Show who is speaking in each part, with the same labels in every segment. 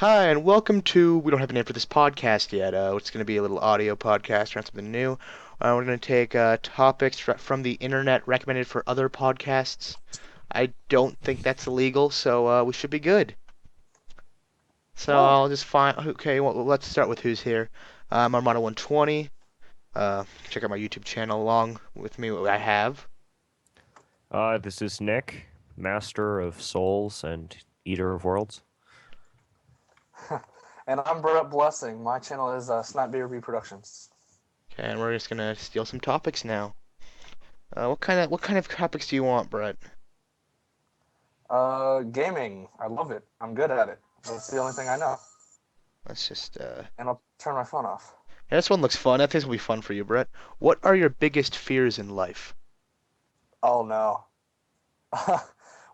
Speaker 1: Hi, and welcome to. We don't have a name for this podcast yet. It's going to be a little audio podcast, trying something new. We're going to take topics from the internet recommended for other podcasts. I don't think that's illegal, so we should be good. So
Speaker 2: Cool.
Speaker 1: I'll just find. Okay, well, let's start with who's here. I'm Armada120. Check out my YouTube channel along with me. What I have.
Speaker 3: This is Nick, Master of Souls and Eater of Worlds.
Speaker 2: And I'm Brett Blessing. My channel is Snapbeard Reproductions.
Speaker 1: Okay, and we're just gonna steal some topics now. What kind of topics do you want, Brett?
Speaker 2: Gaming. I love it. I'm good at it. That's the only thing I know.
Speaker 1: Let's just
Speaker 2: And I'll turn my phone off.
Speaker 1: Yeah, this one looks fun. I think this will be fun for you, Brett. What are your biggest fears in life?
Speaker 2: Oh no.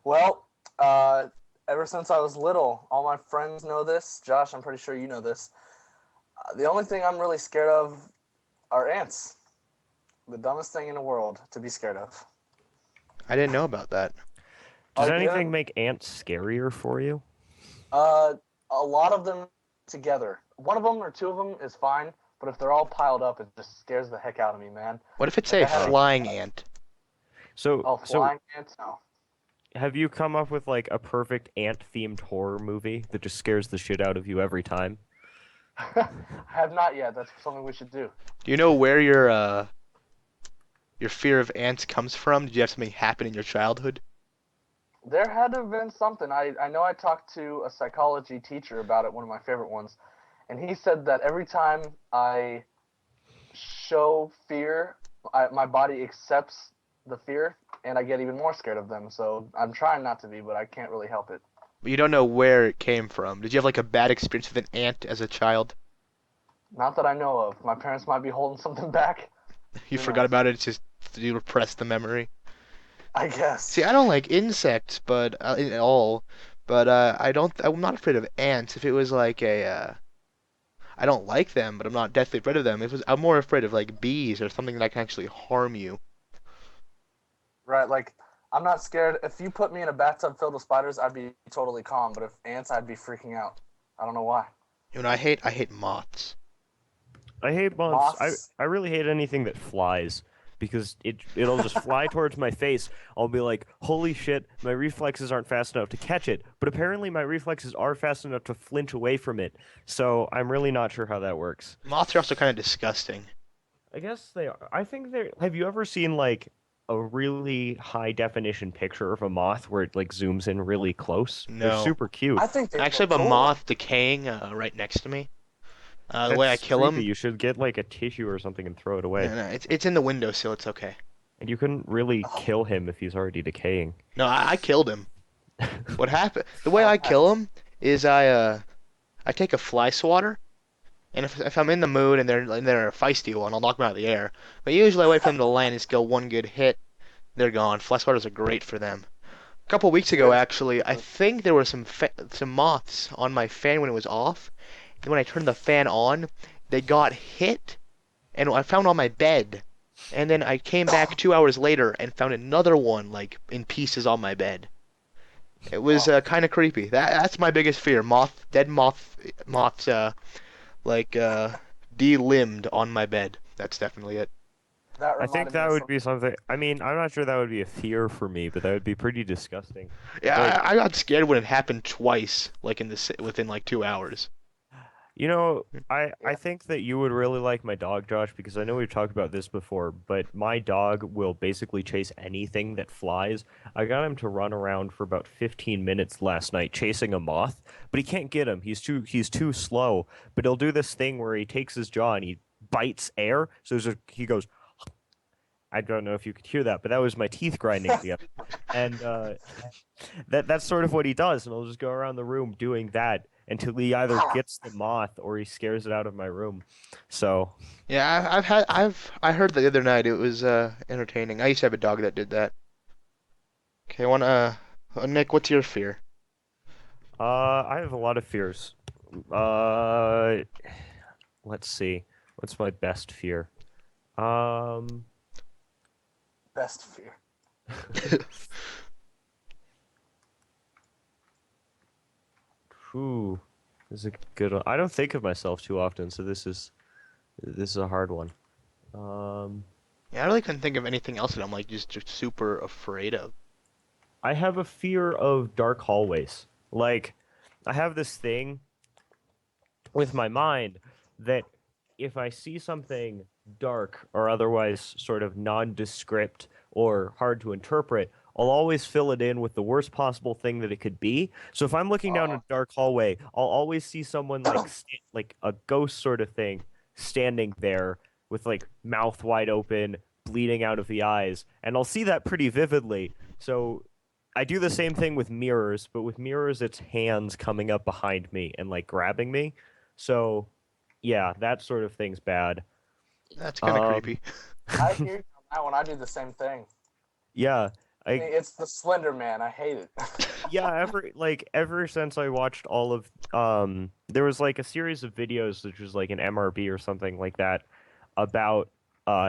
Speaker 2: Well, uh, ever since I was little, all my friends know this. Josh, I'm pretty sure you know this. The only thing I'm really scared of are ants. The dumbest thing in the world to be scared of.
Speaker 1: I didn't know about that.
Speaker 3: Does
Speaker 2: Like,
Speaker 3: anything make ants scarier for you?
Speaker 2: Uh, a lot of them together. One of them or two of them is fine, but if they're all piled up, it just scares the heck out of me, man.
Speaker 1: What if it's
Speaker 2: Like
Speaker 1: a
Speaker 2: I had a
Speaker 1: flying ant?
Speaker 3: So,
Speaker 2: oh
Speaker 3: so
Speaker 2: flying ants. No,
Speaker 3: have you come up with like a perfect ant-themed horror movie that just scares the shit out of you every time?
Speaker 2: I have not yet. That's something we should do.
Speaker 1: Do you know where your fear of ants comes from? Did you have something happen in your childhood?
Speaker 2: There had to have been something. I know I talked to a psychology teacher about it, one of my favorite ones, and he said that every time I show fear, my body accepts the fear, and I get even more scared of them. So I'm trying not to be, but I can't really help it.
Speaker 1: But you don't know where it came from. Did you have like a bad experience with an ant as a child?
Speaker 2: Not that I know of. My parents might be holding something back.
Speaker 1: You
Speaker 2: Who
Speaker 1: forgot
Speaker 2: knows?
Speaker 1: about it. It's just you repressed the memory.
Speaker 2: I
Speaker 1: See,
Speaker 2: guess.
Speaker 1: I don't like insects, but at all. But I don't. I'm not afraid of ants. If it was like I don't like them, but I'm not deathly afraid of them. I'm more afraid of like bees or something that can actually harm you.
Speaker 2: Right, like I'm not scared. If you put me in a bathtub filled with spiders, I'd be totally calm. But if ants, I'd be freaking out. I don't know why.
Speaker 1: You know, I hate moths.
Speaker 3: I hate moths. I
Speaker 2: Moths.
Speaker 3: I really hate anything that flies because it'll just fly towards my face. I'll be like, "Holy shit, my reflexes aren't fast enough to catch it." But apparently my reflexes are fast enough to flinch away from it. So I'm really not sure how that works.
Speaker 1: Moths are also kind of disgusting.
Speaker 3: I guess they are. I think they're. Have you ever seen like a really high definition picture of a moth where it like zooms in really close? They're
Speaker 1: No.
Speaker 3: super cute.
Speaker 2: I think they
Speaker 1: I actually
Speaker 2: look
Speaker 1: have a
Speaker 2: cool.
Speaker 1: moth decaying right next to me. The way I
Speaker 3: That's
Speaker 1: kill
Speaker 3: creepy.
Speaker 1: him,
Speaker 3: You should get like a tissue or something and throw it
Speaker 1: no,
Speaker 3: away.
Speaker 1: no, it's in the windowsill. It's okay.
Speaker 3: And you couldn't really
Speaker 2: Oh,
Speaker 3: kill him if he's already decaying.
Speaker 1: No, I killed him. What happened? The way
Speaker 2: oh,
Speaker 1: I kill
Speaker 2: nice.
Speaker 1: him is I take a fly swatter, and if I'm in the mood and they're a feisty one, I'll knock them out of the air. But usually I wait for them to land and just go one good hit. They're gone. Fly swatters are great for them. A couple weeks ago,
Speaker 2: Good.
Speaker 1: actually, I think there were some moths on my fan when it was off. And when I turned the fan on, they got hit, and I found on my bed. And then I came back 2 hours later and found another one like in pieces on my bed. It was
Speaker 2: Oh,
Speaker 1: kind of creepy. That's my biggest fear. Moths like de-limbed on my bed. That's definitely it.
Speaker 2: that
Speaker 3: I think
Speaker 2: reminded me
Speaker 3: that
Speaker 2: of
Speaker 3: would
Speaker 2: something.
Speaker 3: be something. I mean, I'm not sure that would be a fear for me, but that would be pretty disgusting.
Speaker 1: Yeah,
Speaker 3: Like,
Speaker 1: I got scared when it happened twice, like within like 2 hours.
Speaker 3: I
Speaker 2: Yeah.
Speaker 3: think that you would really like my dog, Josh, because I know we've talked about this before, but my dog will basically chase anything that flies. I got him to run around for about 15 minutes last night chasing a moth, but he can't get him. He's too slow. But he'll do this thing where he takes his jaw and he bites air. So he goes, I don't know if you could hear that, but that was my teeth grinding together. And that's sort of what he does, and he'll just go around the room doing that until he either gets the moth or he scares it out of my room. So,
Speaker 1: Yeah, I heard the other night it was entertaining. I used to have a dog that did that. Okay, Nick, what's your fear?
Speaker 3: I have a lot of fears. Uh, let's see. What's my best fear? Um,
Speaker 2: Best fear.
Speaker 3: whew. This is a good one. I don't think of myself too often, so this is a hard one. Um,
Speaker 1: Yeah, I really couldn't think of anything else that I'm like just super afraid of.
Speaker 3: I have a fear of dark hallways. Like, I have this thing with my mind that if I see something dark or otherwise sort of nondescript or hard to interpret, I'll always fill it in with the worst possible thing that it could be. So if I'm looking down
Speaker 2: Uh,
Speaker 3: a dark hallway, I'll always see someone like like a ghost sort of thing standing there with like mouth wide open, bleeding out of the eyes, and I'll see that pretty vividly. So I do the same thing with mirrors, but with mirrors it's hands coming up behind me and like grabbing me. So yeah, that sort of thing's bad.
Speaker 1: That's kind of
Speaker 3: Um,
Speaker 1: creepy.
Speaker 2: I hear you on that one. I do the same thing.
Speaker 3: yeah, I
Speaker 2: It's the Slender Man. I hate it.
Speaker 3: yeah, ever since I watched all of there was like a series of videos which was like an MRB or something like that about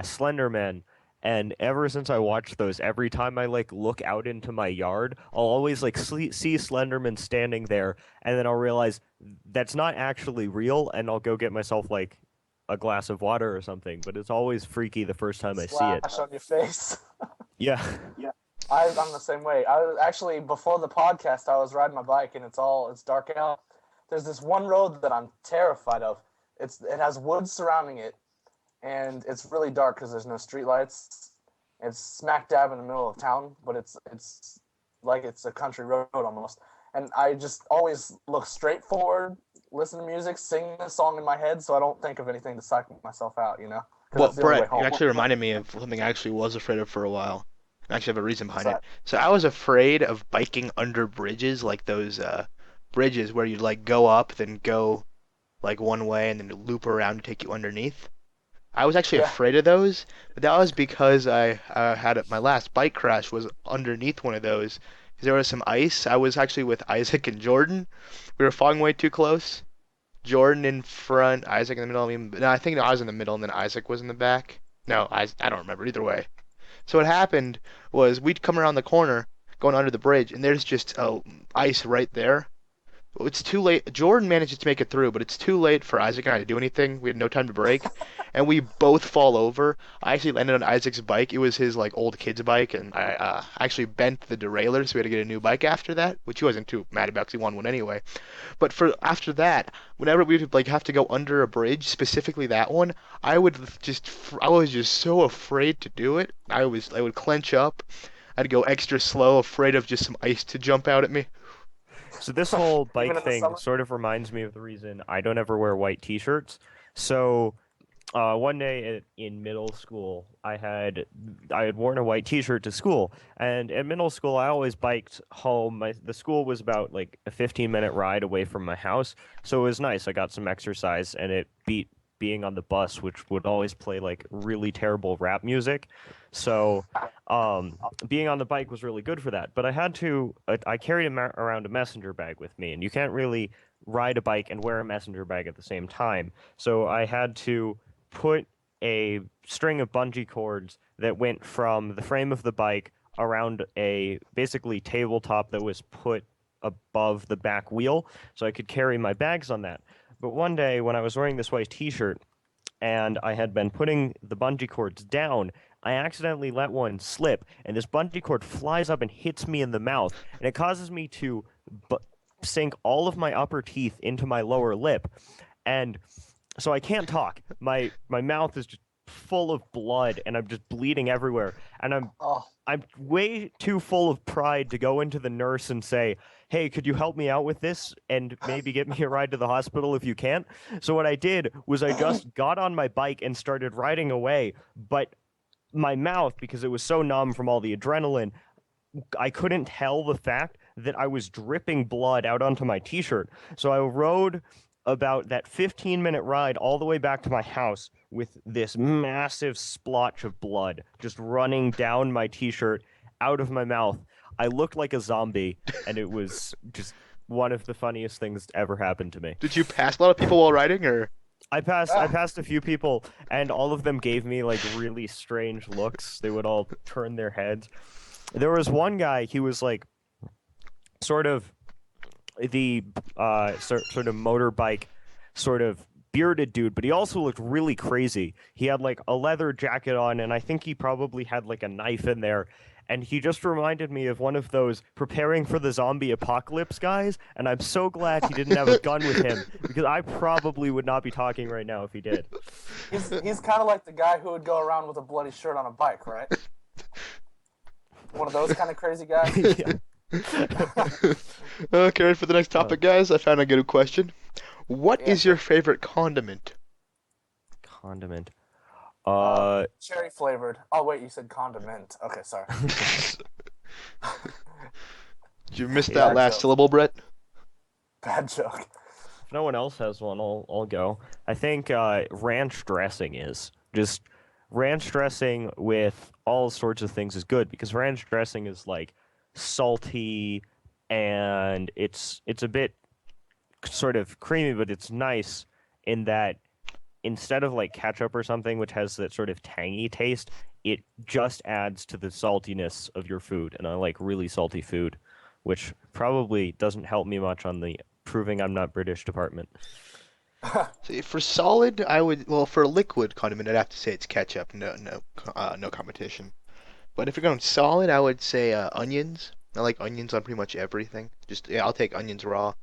Speaker 3: Slenderman. And ever since I watched those, every time I like look out into my yard, I'll always like see Slenderman standing there, and then I'll realize that's not actually real, and I'll go get myself like a glass of water or something. But it's always freaky the first time I see it.
Speaker 2: Slash on your face.
Speaker 3: Yeah.
Speaker 2: I'm the same way. I was actually before the podcast. I was riding my bike and it's dark out. There's this one road that I'm terrified of. It has woods surrounding it, and it's really dark because there's no street lights. It's smack dab in the middle of town, but it's like it's a country road almost. And I just always look straight forward, listen to music, sing a song in my head, so I don't think of anything to psych myself out. Because
Speaker 1: Well,
Speaker 2: that's the only way
Speaker 1: Brett, you
Speaker 2: home.
Speaker 1: actually reminded me of something I actually was afraid of for a while. I actually have a reason
Speaker 2: What's
Speaker 1: behind it.
Speaker 2: that?
Speaker 1: So I was afraid of biking under bridges, like those bridges where you like go up, then go like one way, and then loop around to take you underneath. I was actually
Speaker 2: Yeah.
Speaker 1: afraid of those, but that was because I my last bike crash was underneath one of those. 'Cause there was some ice. I was actually with Isaac and Jordan. We were falling way too close. Jordan in front, Isaac in the middle. I mean, no, I think I was in the middle, and then Isaac was in the back. No, I don't remember either way. So what happened was we'd come around the corner, going under the bridge, and there's just ice right there. Well, it's too late. Jordan manages to make it through, but it's too late for Isaac and I to do anything. We had no time to break, and we both fall over. I actually landed on Isaac's bike. It was his like old kid's bike, and I actually bent the derailleur, so we had to get a new bike after that, which he wasn't too mad about because he won one anyway. But for after that, whenever we would like have to go under a bridge, specifically that one, I was just so afraid to do it. I would clench up. I'd go extra slow, afraid of just some ice to jump out at me.
Speaker 3: So this whole
Speaker 2: Even
Speaker 3: bike
Speaker 2: in the
Speaker 3: thing
Speaker 2: summer.
Speaker 3: sort of reminds me of the reason I don't ever wear white t-shirts. So one day in middle school, I had worn a white t-shirt to school, and in middle school I always biked home. The school was about like a 15-minute ride away from my house, so it was nice. I got some exercise, and it beat being on the bus, which would always play like really terrible rap music. So being on the bike was really good for that. But I carried around a messenger bag with me, and you can't really ride a bike and wear a messenger bag at the same time. So I had to put a string of bungee cords that went from the frame of the bike around a basically tabletop that was put above the back wheel so I could carry my bags on that. But one day when I was wearing this white t-shirt and I had been putting the bungee cords down, I accidentally let one slip, and this bungee cord flies up and hits me in the mouth, and it causes me to sink all of my upper teeth into my lower lip, and so I can't talk. My mouth is just full of blood, and I'm just bleeding everywhere, and
Speaker 2: Oh,
Speaker 3: I'm way too full of pride to go into the nurse and say, "Hey, could you help me out with this and maybe get me a ride to the hospital if you can't?" So what I did was I just got on my bike and started riding away, but my mouth, because it was so numb from all the adrenaline, I couldn't tell the fact that I was dripping blood out onto my t-shirt. So I rode about that 15-minute ride all the way back to my house with this massive splotch of blood just running down my t-shirt out of my mouth. I looked like a zombie, and it was just one of the funniest things that ever happened to me.
Speaker 1: Did you pass a lot of people while riding, or?
Speaker 3: I passed a few people, and all of them gave me like really strange looks. They would all turn their heads. There was one guy, he was like sort of the sort of motorbike, sort of bearded dude, but he also looked really crazy. He had like a leather jacket on, and I think he probably had like a knife in there. And he just reminded me of one of those preparing for the zombie apocalypse guys. And I'm so glad he didn't have a gun with him because I probably would not be talking right now if he did.
Speaker 2: He's kind of like the guy who would go around with a bloody shirt on a bike, right? One of those kind of crazy guys.
Speaker 3: Yeah.
Speaker 1: Okay, ready for the next topic, guys? I found a good question. What
Speaker 2: Yeah.
Speaker 1: is your favorite condiment?
Speaker 3: Condiment.
Speaker 2: Cherry flavored. Oh wait, you said condiment. Okay, sorry.
Speaker 1: Did you miss
Speaker 3: Yeah,
Speaker 1: that last
Speaker 2: joke.
Speaker 1: syllable, Brett?
Speaker 2: Bad joke.
Speaker 3: If no one else has one, I'll go. I think ranch dressing is just ranch dressing with all sorts of things is good because ranch dressing is like salty and it's a bit sort of creamy, but it's nice in that instead of like ketchup or something which has that sort of tangy taste, it just adds to the saltiness of your food, and I like really salty food, which probably doesn't help me much on the proving I'm not British department.
Speaker 1: See, for solid, I would. Well, for liquid condiment, I'd have to say it's ketchup. No competition. But if you're going solid, I would say onions. I like onions on pretty much everything. Yeah, I'll take onions raw.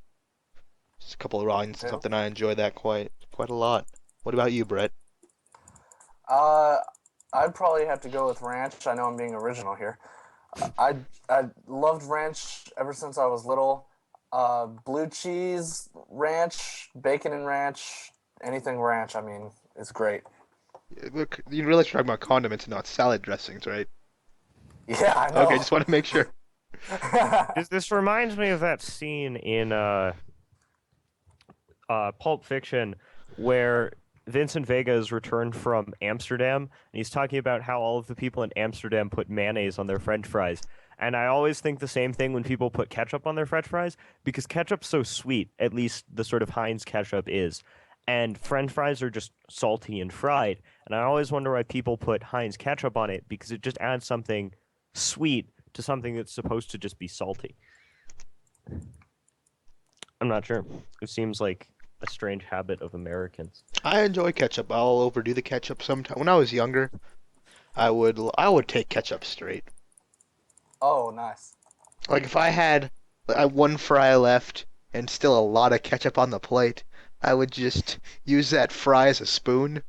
Speaker 1: Just a couple of raw onions,
Speaker 2: Ew.
Speaker 1: something I enjoy that quite a lot. What about you, Brett?
Speaker 2: Uh, I'd probably have to go with ranch. I know I'm being original here. I loved ranch ever since I was little. Blue cheese, ranch, bacon and ranch, anything ranch. I mean, it's great.
Speaker 1: Look, you realize you're talking about condiments and not salad dressings, right?
Speaker 2: Yeah, I know.
Speaker 1: Okay, just want to make sure.
Speaker 3: This reminds me of that scene in Pulp Fiction where Vincent Vega is returned from Amsterdam and he's talking about how all of the people in Amsterdam put mayonnaise on their French fries. And I always think the same thing when people put ketchup on their French fries because ketchup's so sweet, at least the sort of Heinz ketchup is. And French fries are just salty and fried. And I always wonder why people put Heinz ketchup on it because it just adds something sweet to something that's supposed to just be salty. I'm not sure. It seems like a strange habit of Americans.
Speaker 1: I enjoy ketchup. I'll overdo the ketchup sometimes. When I was younger, I would take ketchup straight.
Speaker 2: Oh, nice.
Speaker 1: Like if I had one fry left and still a lot of ketchup on the plate, I would just use that fry as a spoon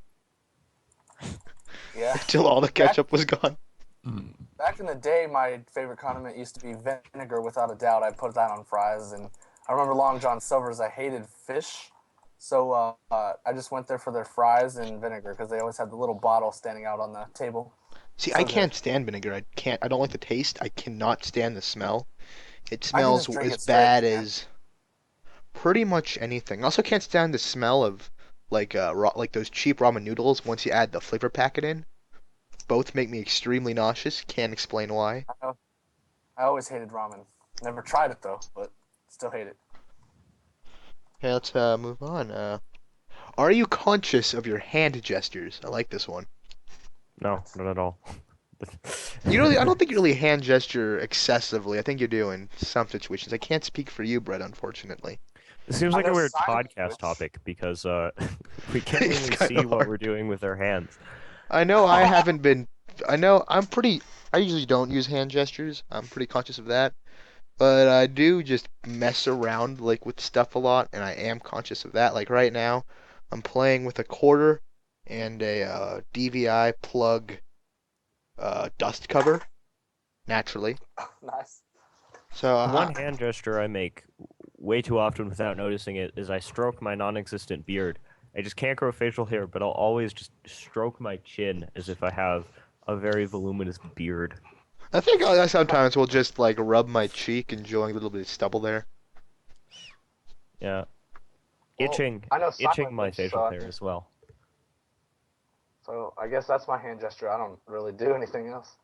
Speaker 2: Yeah.
Speaker 1: until all the ketchup was gone.
Speaker 2: Back in the day, my favorite condiment used to be vinegar, without a doubt. I'd put that on fries, and I remember Long John Silver's. I hated fish, so I just went there for their fries and vinegar because they always had the little bottle standing out on the table.
Speaker 1: See,
Speaker 2: So
Speaker 1: I
Speaker 2: good.
Speaker 1: can't stand vinegar. I don't like the taste. I cannot stand the smell. It
Speaker 2: I can
Speaker 1: smells
Speaker 2: just drink
Speaker 1: as
Speaker 2: it straight,
Speaker 1: bad
Speaker 2: man.
Speaker 1: as pretty much anything. I also can't stand the smell of like those cheap ramen noodles once you add the flavor packet in. Both make me extremely nauseous. Can't explain why.
Speaker 2: I always hated ramen. Never tried it though, but still hate it.
Speaker 1: Okay, let's move on. Are you conscious of your hand gestures? I like this one.
Speaker 3: No, not at all.
Speaker 1: I don't think you really hand gesture excessively. I think you do in some situations. I can't speak for you, Brett, unfortunately.
Speaker 3: It seems
Speaker 2: I
Speaker 3: like a
Speaker 2: know
Speaker 3: weird
Speaker 2: sign
Speaker 3: podcast
Speaker 2: language.
Speaker 3: topic because we can't
Speaker 1: It's
Speaker 3: really
Speaker 1: kinda
Speaker 3: see what
Speaker 1: hard.
Speaker 3: we're doing with our hands.
Speaker 1: I know I haven't been. I know I usually don't use hand gestures. I'm pretty conscious of that. But I do just mess around like with stuff a lot, and I am conscious of that. Like right now, I'm playing with a quarter and a DVI plug dust cover, naturally.
Speaker 2: Nice.
Speaker 1: So
Speaker 3: One hand gesture I make way too often without noticing it is I stroke my non-existent beard. I just can't grow facial hair, but I'll always just stroke my chin as if I have a very voluminous beard.
Speaker 1: I think I sometimes will just like rub my cheek, enjoying a little bit of stubble there.
Speaker 3: Yeah,
Speaker 2: Well,
Speaker 3: itching,
Speaker 2: I know sign
Speaker 3: itching my
Speaker 2: language,
Speaker 3: facial hair as well.
Speaker 2: so I guess that's my hand gesture. I don't really do anything else.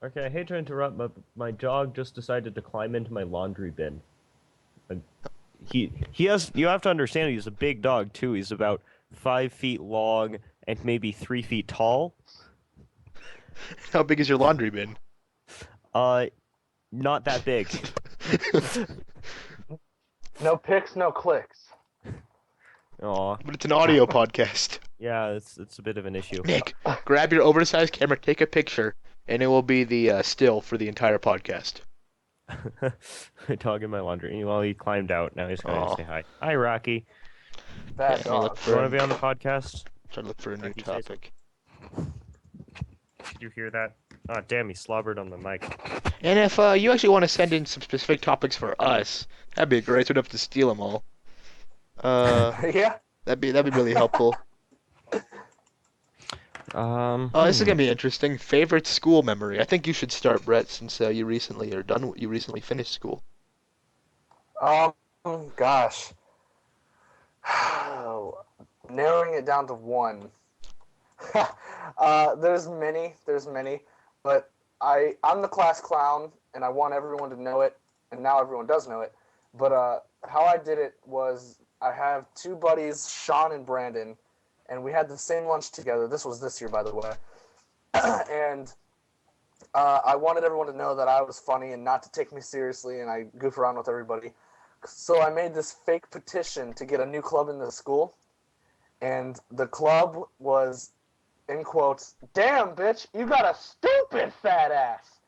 Speaker 3: Okay, I hate to interrupt, but my dog just decided to climb into my laundry bin. And he has. You have to understand, he's a big dog too. He's about 5 feet long and maybe 3 feet tall.
Speaker 1: How big is your laundry bin?
Speaker 3: Uh, not that big.
Speaker 2: No pics, no clicks.
Speaker 3: Aw,
Speaker 1: But it's an audio podcast.
Speaker 3: yeah, it's a bit of an issue.
Speaker 1: Nick, grab your oversized camera, take a picture, and it will be the still for the entire podcast.
Speaker 3: My dog in my laundry. Well, he climbed out. Now he's going to
Speaker 1: Aw.
Speaker 3: say hi. Hi, Rocky.
Speaker 2: Bad
Speaker 1: Let me look
Speaker 2: dog.
Speaker 3: Do you want to
Speaker 1: for
Speaker 3: be on the podcast?
Speaker 1: try to look for a new
Speaker 3: Rocky, say
Speaker 1: topic.
Speaker 3: Did you hear that? Ah, damn, he slobbered on the mic.
Speaker 1: And if you actually want to send in some specific topics for us, that'd be great. So we don't have to steal them all.
Speaker 2: Yeah.
Speaker 1: That'd be really helpful. Oh, this is gonna be interesting. Favorite school memory. I think you should start, Brett, since you recently are done. You recently finished school.
Speaker 2: Gosh. Narrowing it down to one. There's many, but I'm the class clown, and I want everyone to know it, and now everyone does know it. But how I did it was I have two buddies, Sean and Brandon, and we had the same lunch together. This was this year, by the way. And I wanted everyone to know that I was funny and not to take me seriously, and I goof around with everybody. So I made this fake petition to get a new club in the school, and the club was, in quotes, "Damn, bitch, you got a stupid fat ass."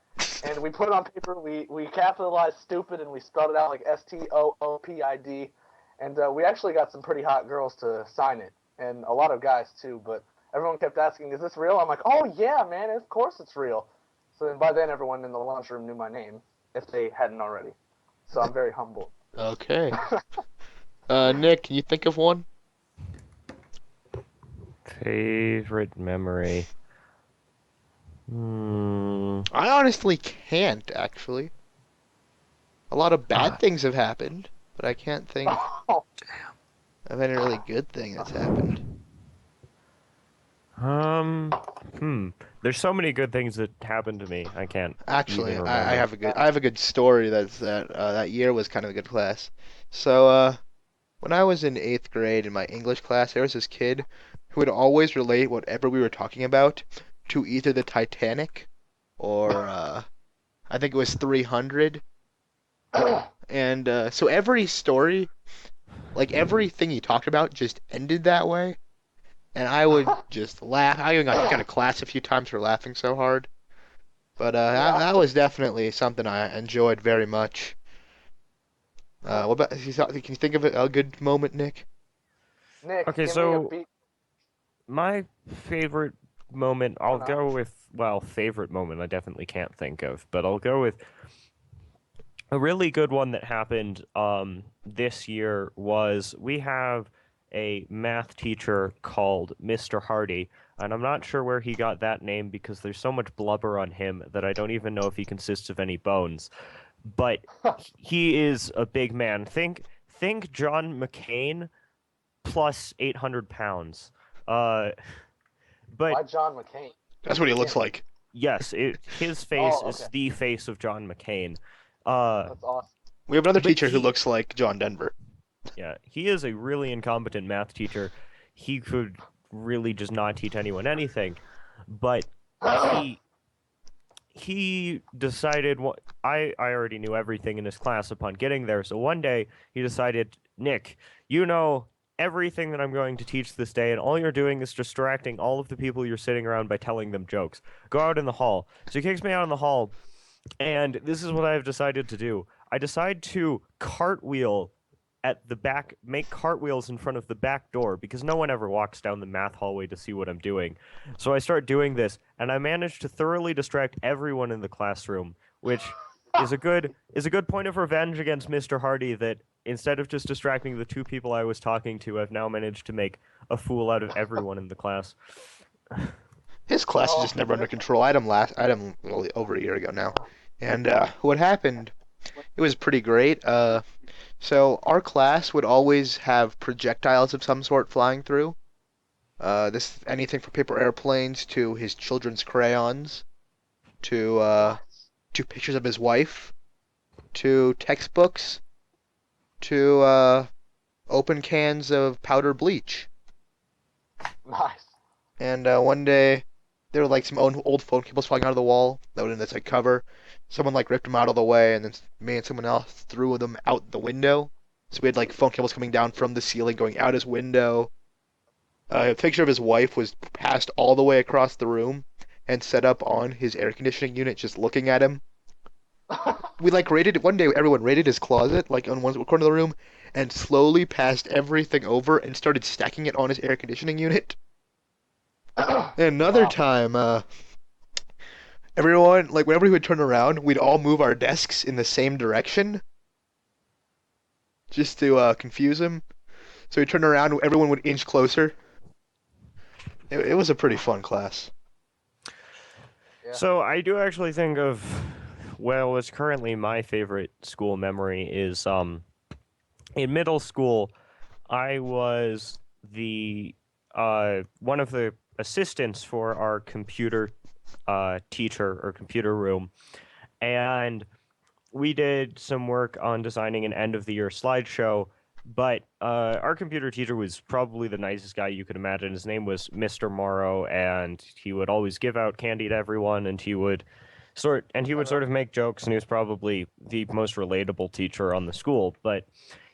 Speaker 2: And we put it on paper, we capitalized stupid, and we spelled it out like STOOPID, and we actually got some pretty hot girls to sign it, and a lot of guys too, but everyone kept asking, "Is this real?" I'm like, "Oh yeah, man, of course it's real." So then by then everyone in the lunchroom knew my name, if they hadn't already. So I'm very humble.
Speaker 1: Okay. Nick, can you think of one?
Speaker 3: Favorite memory.
Speaker 1: I honestly can't, actually. A lot of bad things have happened, but I can't think
Speaker 2: Oh,
Speaker 1: of any really good thing that's happened.
Speaker 3: There's so many good things that happened to me. I can't
Speaker 1: Actually,
Speaker 3: even
Speaker 1: I
Speaker 3: remember.
Speaker 1: have a good story that year was kind of a good class. So when I was in 8th grade in my English class, there was this kid who would always relate whatever we were talking about to either the Titanic or I think it was 300. And so every story, like everything he talked about, just ended that way. And I would just laugh. I even got kicked out of class a few times for laughing so hard. But that was definitely something I enjoyed very much. What about, can you think of a good moment, Nick?
Speaker 2: Nick,
Speaker 3: Okay,
Speaker 2: give me a
Speaker 3: so
Speaker 2: beat.
Speaker 3: my favorite moment, I'll
Speaker 2: no.
Speaker 3: go with, well, favorite moment I definitely can't think of, but I'll go with a really good one that happened this year was we have a math teacher called Mr. Hardy, and I'm not sure where he got that name because there's so much blubber on him that I don't even know if he consists of any bones. But he is a big man. Think John McCain plus 800 pounds. But
Speaker 2: Why John McCain?
Speaker 1: That's what he looks like.
Speaker 3: yes, his face
Speaker 2: Oh,
Speaker 3: is
Speaker 2: okay.
Speaker 3: the face of John McCain.
Speaker 2: That's awesome.
Speaker 1: We have another
Speaker 3: But
Speaker 1: teacher who
Speaker 3: he-
Speaker 1: looks like John Denver.
Speaker 3: Yeah, he is a really incompetent math teacher. He could really just not teach anyone anything. But he decided I already knew everything in his class upon getting there. So one day he decided, "Nick, you know everything that I'm going to teach this day, and all you're doing is distracting all of the people you're sitting around by telling them jokes. Go out in the hall." So he kicks me out in the hall, and this is what I've decided to do. I decide to cartwheel at the back, make cartwheels in front of the back door because no one ever walks down the math hallway to see what I'm doing. So I start doing this, and I manage to thoroughly distract everyone in the classroom, which is a good point of revenge against Mr. Hardy that instead of just distracting the two people I was talking to, I've now managed to make a fool out of everyone in the class.
Speaker 1: His class is
Speaker 2: Oh.
Speaker 1: just never under control. I had him well, over a year ago now. And what happened, it was pretty great. So our class would always have projectiles of some sort flying through. This anything from paper airplanes to his children's crayons, to pictures of his wife, to textbooks, to open cans of powder bleach.
Speaker 2: Nice.
Speaker 1: And one day, there were like some old phone cables falling out of the wall that were in this like cover. Someone like ripped them out of the way, and then me and someone else threw them out the window. So we had like phone cables coming down from the ceiling, going out his window. A picture of his wife was passed all the way across the room and set up on his air conditioning unit, just looking at him. We like raided one day. Everyone raided his closet, like on one corner of the room, and slowly passed everything over and started stacking it on his air conditioning unit. And another
Speaker 2: Wow.
Speaker 1: time, everyone like whenever we would turn around, we'd all move our desks in the same direction just to confuse him. So we turn around, everyone would inch closer. It was a pretty fun class.
Speaker 2: Yeah.
Speaker 3: So I do actually think of, well, what's currently my favorite school memory is in middle school, I was the one of the assistants for our computer teacher or computer room, and we did some work on designing an end of the year slideshow. But our computer teacher was probably the nicest guy you could imagine. His name was Mr. Morrow, and he would always give out candy to everyone, and he would sort of make jokes, and he was probably the most relatable teacher on the school. But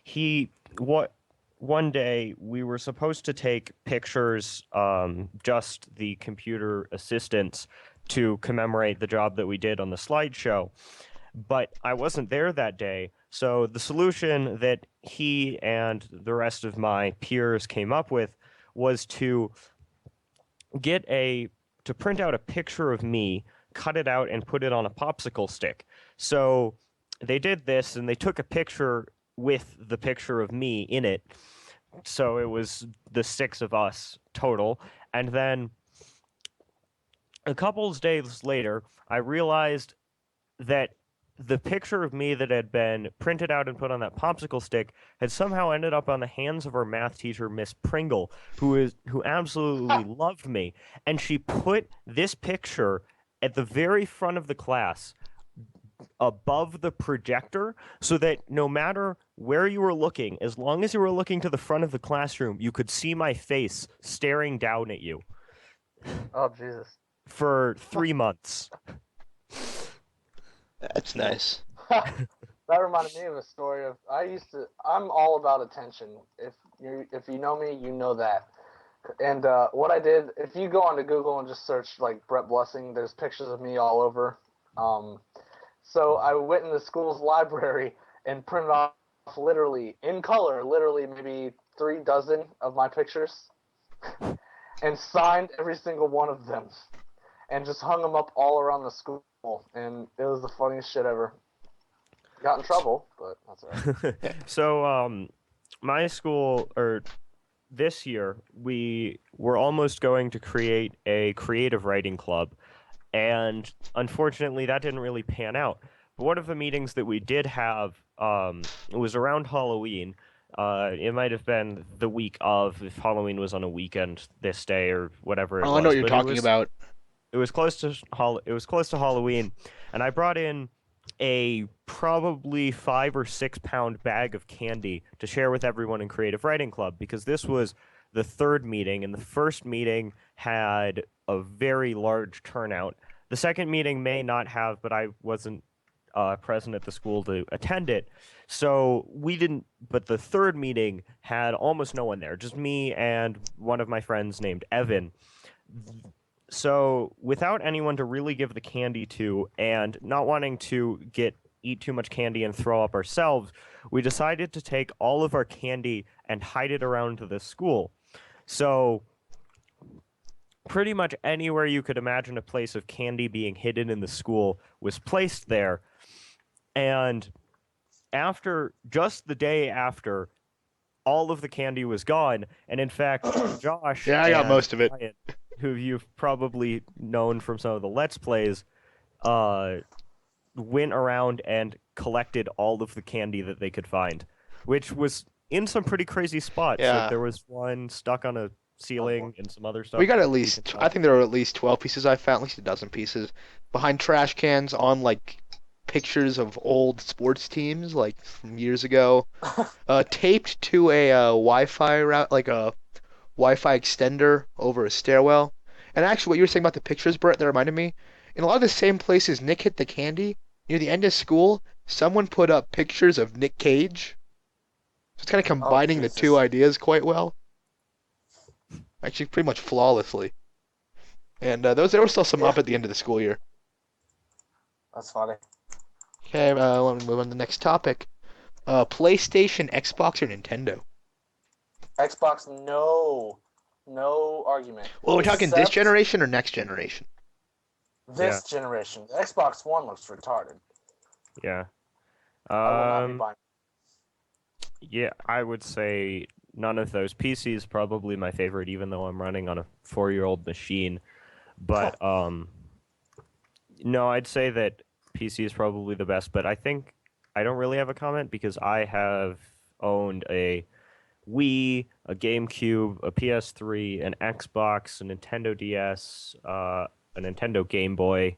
Speaker 3: he what one day we were supposed to take pictures, just the computer assistants, to commemorate the job that we did on the slideshow. But I wasn't there that day, so the solution that he and the rest of my peers came up with was to print out a picture of me, cut it out, and put it on a popsicle stick. So they did this, and they took a picture with the picture of me in it. So it was the 6 of us total. And then a couple of days later, I realized that the picture of me that had been printed out and put on that popsicle stick had somehow ended up on the hands of our math teacher, Miss Pringle, who absolutely loved me. And she put this picture at the very front of the class above the projector, so that no matter where you were looking, as long as you were looking to the front of the classroom, you could see my face staring down at you
Speaker 2: Oh Jesus.
Speaker 3: for 3 months.
Speaker 1: That's nice.
Speaker 2: That reminded me of a story of I'm all about attention. If you know me, you know that. And what I did, if you go onto Google and just search like Brett Blessing, there's pictures of me all over. So I went in the school's library and printed off literally in color, literally maybe 3 dozen of my pictures, and signed every single one of them, and just hung them up all around the school. And it was the funniest shit ever. Got in trouble, but that's alright.
Speaker 3: So, my school, or this year, we were almost going to create a creative writing club, and unfortunately, that didn't really pan out. But one of the meetings that we did have, it was around Halloween. It might have been the week of, if Halloween was on a weekend this day or whatever it
Speaker 1: Oh,
Speaker 3: was.
Speaker 1: I know what you're
Speaker 3: But
Speaker 1: talking about.
Speaker 3: it was close to Halloween, and I brought in a probably 5 or 6 pound bag of candy to share with everyone in Creative Writing Club, because this was the 3rd meeting, and the first meeting had a very large turnout. The second meeting may not have, but I wasn't present at the school to attend it, so we didn't. But the 3rd meeting had almost no one there, just me and one of my friends named Evan. So, without anyone to really give the candy to, and not wanting to eat too much candy and throw up ourselves, we decided to take all of our candy and hide it around the school. So, pretty much anywhere you could imagine a place of candy being hidden in the school was placed there. And just the day after, all of the candy was gone. And in fact, Josh
Speaker 1: Yeah, I got
Speaker 3: and
Speaker 1: most of it.
Speaker 3: Ryan, who you've probably known from some of the Let's Plays, went around and collected all of the candy that they could find, which was in some pretty crazy spots.
Speaker 1: Yeah.
Speaker 3: Like there was one stuck on a ceiling and some other stuff.
Speaker 1: We got at
Speaker 3: you
Speaker 1: least,
Speaker 3: could
Speaker 1: I
Speaker 3: find.
Speaker 1: think there were at least 12 pieces I found, at least a dozen pieces, behind trash cans on like pictures of old sports teams, like from years ago, taped to a Wi-Fi route, like a Wi-Fi extender over a stairwell. And actually, what you were saying about the pictures, Brett, that reminded me, in a lot of the same places Nick hid the candy, near the end of school, someone put up pictures of Nick Cage. So it's kind of combining the two
Speaker 2: Jesus.
Speaker 1: ideas quite well. Actually, pretty much flawlessly. And there were still some
Speaker 2: Yeah.
Speaker 1: up at the end of the school year.
Speaker 2: That's funny.
Speaker 1: Okay, want to move on to the next topic. PlayStation, Xbox, or Nintendo?
Speaker 2: Xbox, no argument.
Speaker 1: Well, we're talking this
Speaker 2: Except
Speaker 1: generation or next generation?
Speaker 2: this generation. The Xbox One looks retarded.
Speaker 3: Yeah.
Speaker 2: I will not be buying.
Speaker 3: Yeah, I would say none of those. PC is probably my favorite, even though I'm running on a 4-year-old machine. But no, I'd say that PC is probably the best. But I think I don't really have a comment because I have owned a Wii, a GameCube, a PS3, an Xbox, a Nintendo DS, a Nintendo Game Boy.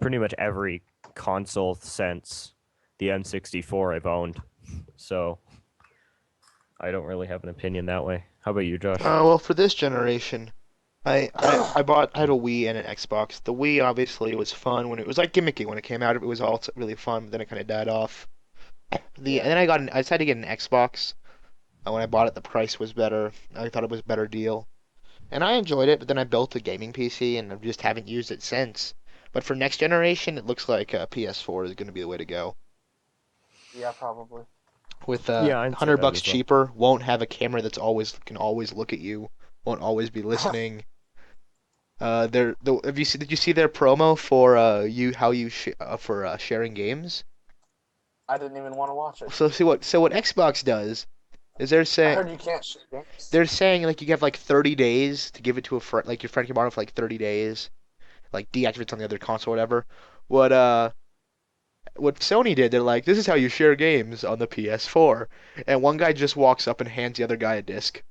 Speaker 3: Pretty much every console since the N64 I've owned. So I don't really have an opinion that way. How about you, Josh?
Speaker 1: Well, for this generation, I had a Wii and an Xbox. The Wii obviously was fun when it was like gimmicky when it came out. It was all really fun, but then it kind of died off. And then I decided to get an Xbox. When I bought it, the price was better. I thought it was a better deal, and I enjoyed it. But then I built a gaming PC, and I just haven't used it since. But for next generation, it looks like PS4 is going to be the way to go.
Speaker 2: Yeah, probably.
Speaker 1: With
Speaker 3: Yeah, I'd say
Speaker 1: $100
Speaker 3: that as well.
Speaker 1: cheaper, won't have a camera that's can always look at you, won't always be listening. Did you see their promo for sharing games?
Speaker 2: I didn't even want to watch it.
Speaker 1: So what Xbox does is
Speaker 2: I heard you can't share games.
Speaker 1: they're saying like you have like 30 days to give it to a friend, like your friend can borrow it for like 30 days, like deactivates on the other console or whatever. What Sony did, they're like, this is how you share games on the PS4, and one guy just walks up and hands the other guy a disc,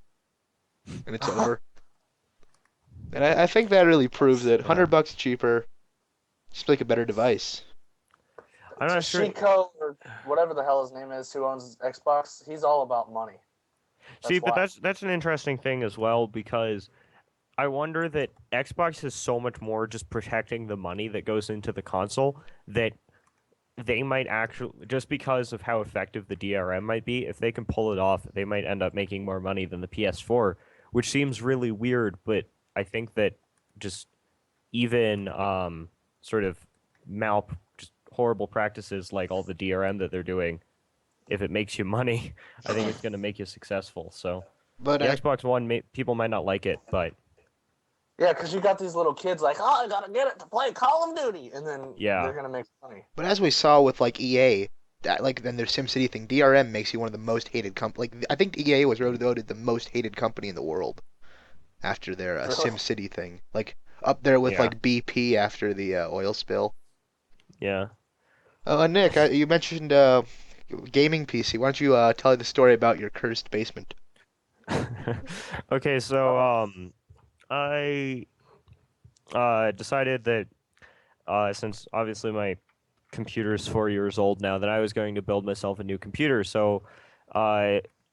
Speaker 1: and it's over. And I think that really proves that $100 cheaper, just like a better device.
Speaker 3: I'm not sure.
Speaker 2: Chico, or whatever the hell his name is, who owns Xbox, he's all about money.
Speaker 3: See, but
Speaker 2: why.
Speaker 3: that's an interesting thing as well because I wonder that Xbox is so much more just protecting the money that goes into the console that they might actually, just because of how effective the DRM might be, if they can pull it off, they might end up making more money than the PS4, which seems really weird, but I think that just even sort of just horrible practices like all the DRM that they're doing, if it makes you money, I think it's going to make you successful. So
Speaker 1: But
Speaker 3: the Xbox One, people might not like it, but
Speaker 2: Yeah, because you got these little kids like, oh, I gotta get it to play Call of Duty, and then they're gonna make money.
Speaker 1: But as we saw with like EA, that like then their SimCity thing, DRM makes you one of the most hated Like I think EA was voted the most hated company in the world after their
Speaker 2: Really?
Speaker 1: SimCity thing, like up there with
Speaker 3: Yeah.
Speaker 1: like BP after the oil spill.
Speaker 3: yeah.
Speaker 1: Nick, you mentioned gaming PC. Why don't you tell the story about your cursed basement?
Speaker 3: Okay, so I decided that since obviously my computer's 4 years old now, that I was going to build myself a new computer. So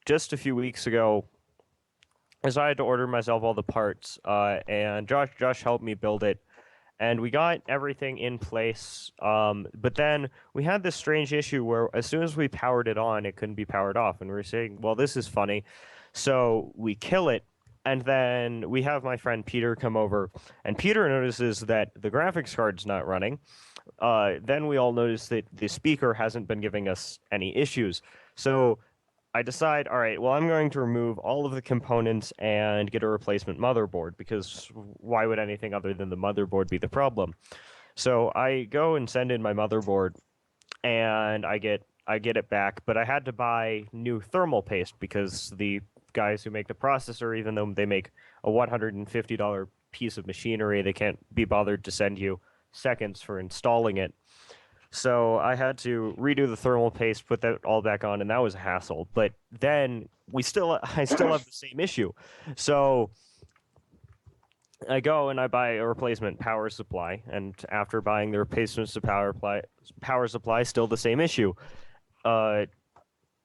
Speaker 3: just a few weeks ago, I decided to order myself all the parts, and Josh helped me build it. And we got everything in place, but then we had this strange issue where as soon as we powered it on, it couldn't be powered off. And we were saying, well, this is funny. So we kill it, and then we have my friend Peter come over, and Peter notices that the graphics card's not running. Then we all notice that the speaker hasn't been giving us any issues. So I decide, all right, well, I'm going to remove all of the components and get a replacement motherboard, because why would anything other than the motherboard be the problem? So I go and send in my motherboard, and I get it back, but I had to buy new thermal paste because the guys who make the processor, even though they make a $150 piece of machinery, they can't be bothered to send you seconds for installing it. So I had to redo the thermal paste, put that all back on, and that was a hassle. But then I still have the same issue. So I go and I buy a replacement power supply, and after buying the replacement power supply, still the same issue.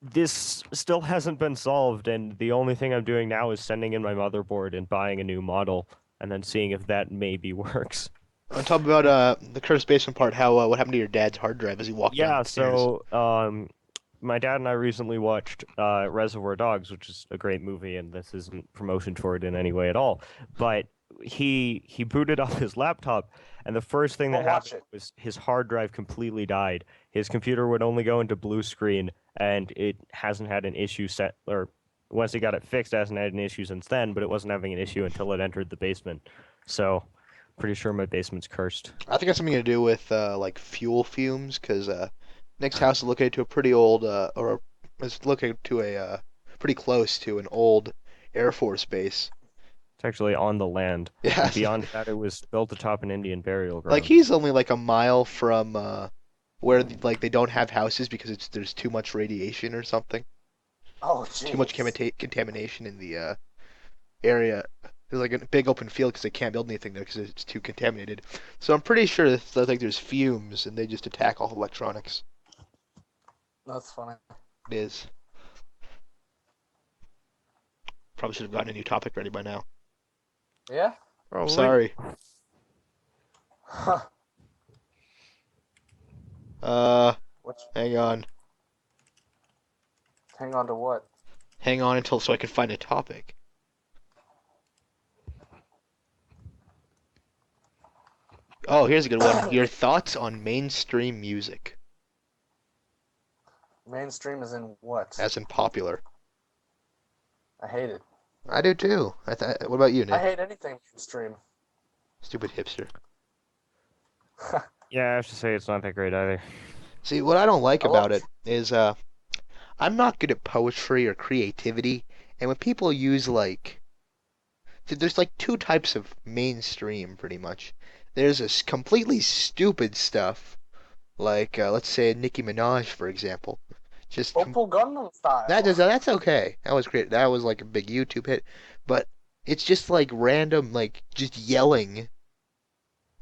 Speaker 3: This still hasn't been solved, and the only thing I'm doing now is sending in my motherboard and buying a new model, and then seeing if that maybe works.
Speaker 1: On top about the cursed basement part, how what happened to your dad's hard drive as he walked down
Speaker 3: Yeah,
Speaker 1: the stairs?
Speaker 3: so my dad and I recently watched Reservoir Dogs, which is a great movie, and this isn't promotion for it in any way at all. But he booted up his laptop, and the first thing that
Speaker 2: We'll watch
Speaker 3: happened
Speaker 2: it.
Speaker 3: was his hard drive completely died. His computer would only go into blue screen, and it hasn't had an issue set, or once he got it fixed, it hasn't had an issue since then, but it wasn't having an issue until it entered the basement. So, pretty sure my basement's cursed.
Speaker 1: I think it has something to do with like fuel fumes, because next house is located to a pretty old, or is located to a pretty close to an old Air Force base.
Speaker 3: It's actually on the land.
Speaker 1: Yeah,
Speaker 3: And beyond that, it was built atop an Indian burial ground.
Speaker 1: like he's only like a mile from where like they don't have houses because there's too much radiation or something.
Speaker 2: Oh,
Speaker 1: Too much
Speaker 2: jeez.
Speaker 1: contamination in the area. There's like a big open field because they can't build anything there because it's too contaminated. So I'm pretty sure that like there's fumes and they just attack all electronics.
Speaker 2: That's funny.
Speaker 1: It is. Probably should have gotten a new topic ready by now.
Speaker 2: Yeah?
Speaker 1: I'm
Speaker 3: Probably.
Speaker 1: sorry.
Speaker 2: Huh. Which,
Speaker 1: Hang on.
Speaker 2: hang on to what?
Speaker 1: Hang on until so I can find a topic. Oh, here's a good one. Your thoughts on mainstream music,
Speaker 2: Mainstream is in what?
Speaker 1: as in popular.
Speaker 2: I hate it.
Speaker 1: I do too. What about you,
Speaker 2: I
Speaker 1: Nick?
Speaker 2: hate anything mainstream.
Speaker 1: Stupid hipster.
Speaker 3: Yeah, I have to say it's not that great either.
Speaker 1: See, what I don't like
Speaker 2: I love
Speaker 1: about it is I'm not good at poetry or creativity, and when people use like there's like two types of mainstream pretty much. There's this completely stupid stuff, like let's say Nicki Minaj, for example. Just
Speaker 2: Opal Gundam style.
Speaker 1: that's okay. That was great. That was like a big YouTube hit, but it's just like random, like just yelling.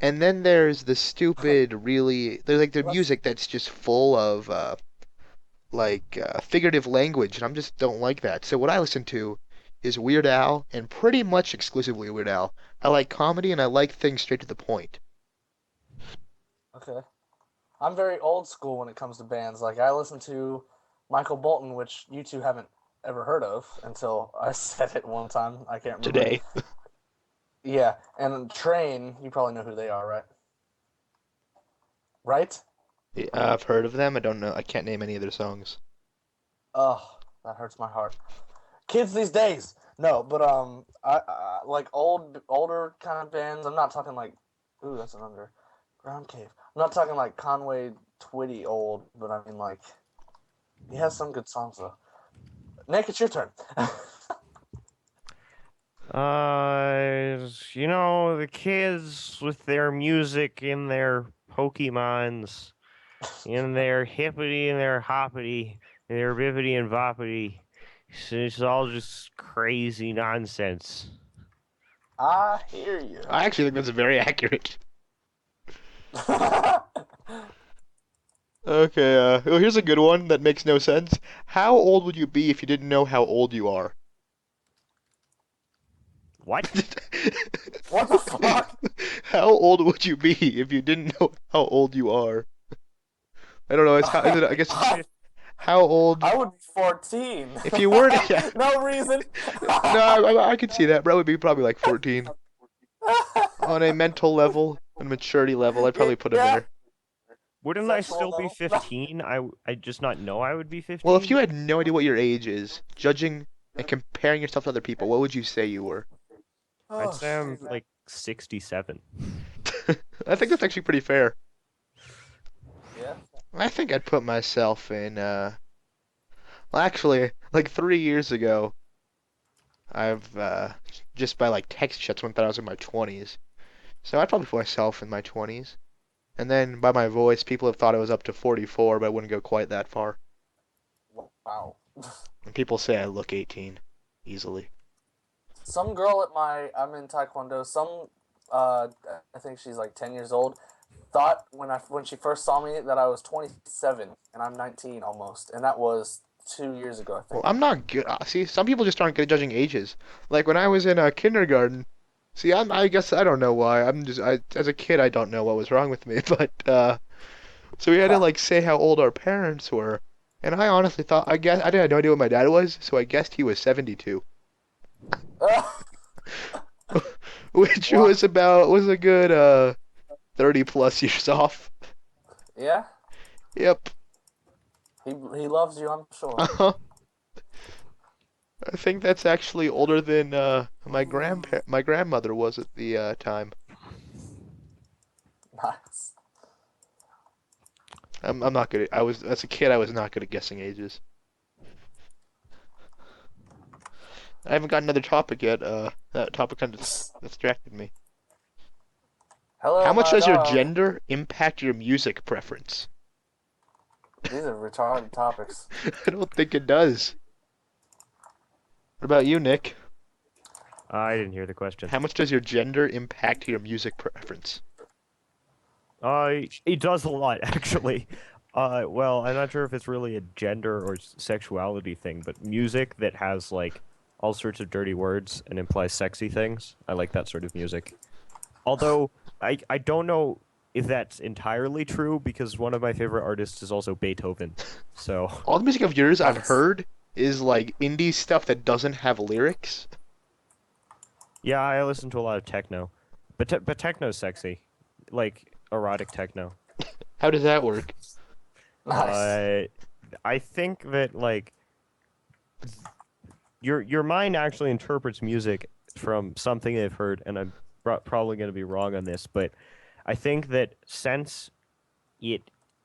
Speaker 1: And then there's the stupid, there's like the
Speaker 2: Let's-
Speaker 1: music that's just full of figurative language, and I just don't like that. So what I listen to is Weird Al, and pretty much exclusively Weird Al. I like comedy and I like things straight to the point.
Speaker 2: Okay. I'm very old school when it comes to bands. Like, I listen to Michael Bolton, which you two haven't ever heard of until I said it one time. I can't remember.
Speaker 1: Today.
Speaker 2: Yeah, and Train, you probably know who they are, right? Right?
Speaker 1: Yeah, I've heard of them. I don't know. I can't name any of their songs.
Speaker 2: Oh, that hurts my heart. Kids these days. No, but I like older kind of bands. I'm not talking like, ooh, that's an underground cave. I'm not talking like Conway Twitty old, but I mean like, he has some good songs though. Nick, it's your turn.
Speaker 3: The kids with their music in their Pokemons, in their hippity and their hoppity, and their bippity and boppity. It's all just crazy nonsense.
Speaker 2: I hear you.
Speaker 1: I actually think that's very accurate. Okay, well, here's a good one that makes no sense. How old would you be if you didn't know how old you are?
Speaker 3: What?
Speaker 2: What the fuck?
Speaker 1: How old would you be if you didn't know how old you are? I don't know. I guess it's just how old.
Speaker 2: I would be 14.
Speaker 1: If you weren't, yeah.
Speaker 2: No reason.
Speaker 1: No, I could see that. Bro would be probably like 14 on a mental level and maturity level. I'd probably put him
Speaker 2: Yeah.
Speaker 1: there.
Speaker 3: Wouldn't I
Speaker 2: Sexual
Speaker 3: still be
Speaker 2: level?
Speaker 3: 15? I just not know I would be 15?
Speaker 1: Well, if you had no idea what your age is, judging and comparing yourself to other people, what would you say you were?
Speaker 3: I'd
Speaker 2: Oh,
Speaker 3: say I'm
Speaker 2: shit.
Speaker 3: like 67.
Speaker 1: I think that's actually pretty fair.
Speaker 2: Yeah.
Speaker 1: I think I'd put myself in, well, actually, like 3 years ago, I've, just by like text chats went that I was in my 20s. So I'd probably put myself in my 20s. And then by my voice, people have thought I was up to 44, but I wouldn't go quite that far.
Speaker 2: Wow.
Speaker 1: And people say I look 18, easily.
Speaker 2: Some girl at I'm in Taekwondo. I think she's like 10 years old. Thought when she first saw me that I was 27 and I'm 19 almost, and that was 2 years ago, I
Speaker 1: Well,
Speaker 2: think.
Speaker 1: I'm not good. See, some people just aren't good at judging ages. Like when I was in kindergarten, see, I guess I don't know why. As a kid, I don't know what was wrong with me, but so we had to like say how old our parents were, And I honestly thought, I guess, I didn't have no idea what my dad was, so I guessed he was 72. Which
Speaker 2: Wow.
Speaker 1: was a good 30 plus years off.
Speaker 2: Yeah,
Speaker 1: Yep.
Speaker 2: he loves you, I'm sure.
Speaker 1: Uh-huh. I think that's actually older than my grandmother was at the time.
Speaker 2: Nice.
Speaker 1: I'm not good at, I was as a kid I was not good at guessing ages. I haven't got another topic yet. That topic kind of distracted me. How
Speaker 2: Hello,
Speaker 1: much
Speaker 2: my
Speaker 1: does your
Speaker 2: dog.
Speaker 1: gender impact your music preference?
Speaker 2: These are retarded topics.
Speaker 1: I don't think it does. What about you, Nick?
Speaker 3: I didn't hear the question.
Speaker 1: How much does your gender impact your music preference?
Speaker 3: It does a lot, actually. Well, I'm not sure if it's really a gender or sexuality thing, but music that has like all sorts of dirty words and implies sexy things, I like that sort of music. Although I don't know if that's entirely true because one of my favorite artists is also Beethoven. So,
Speaker 1: All the music of yours I've
Speaker 2: Nice.
Speaker 1: heard is like indie stuff that doesn't have lyrics.
Speaker 3: yeah, I listen to a lot of techno. But techno's sexy. Like erotic techno.
Speaker 1: How does that work?
Speaker 2: Nice.
Speaker 3: Uh I think that like your mind actually interprets music from something they've heard, and I'm probably going to be wrong on this, but I think that since it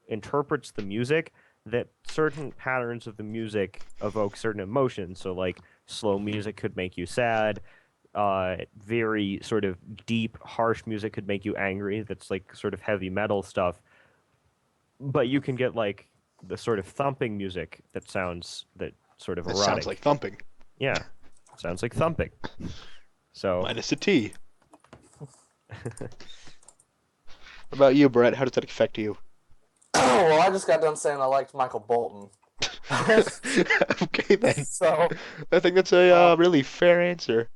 Speaker 3: interprets the music, that certain patterns of the music evoke certain emotions. So, like slow music could make you sad. Very sort of deep, harsh music could make you angry. That's like sort of heavy metal stuff. But you can get like the sort of thumping music that sort of
Speaker 1: That sounds like
Speaker 3: erotic.
Speaker 1: thumping.
Speaker 3: Yeah, sounds like thumping. So,
Speaker 1: Minus a T. What about you, Brett? How does that affect you?
Speaker 2: Well, I just got done saying I liked Michael Bolton.
Speaker 1: Okay then.
Speaker 2: So,
Speaker 1: I think that's a
Speaker 2: um,
Speaker 1: really fair answer.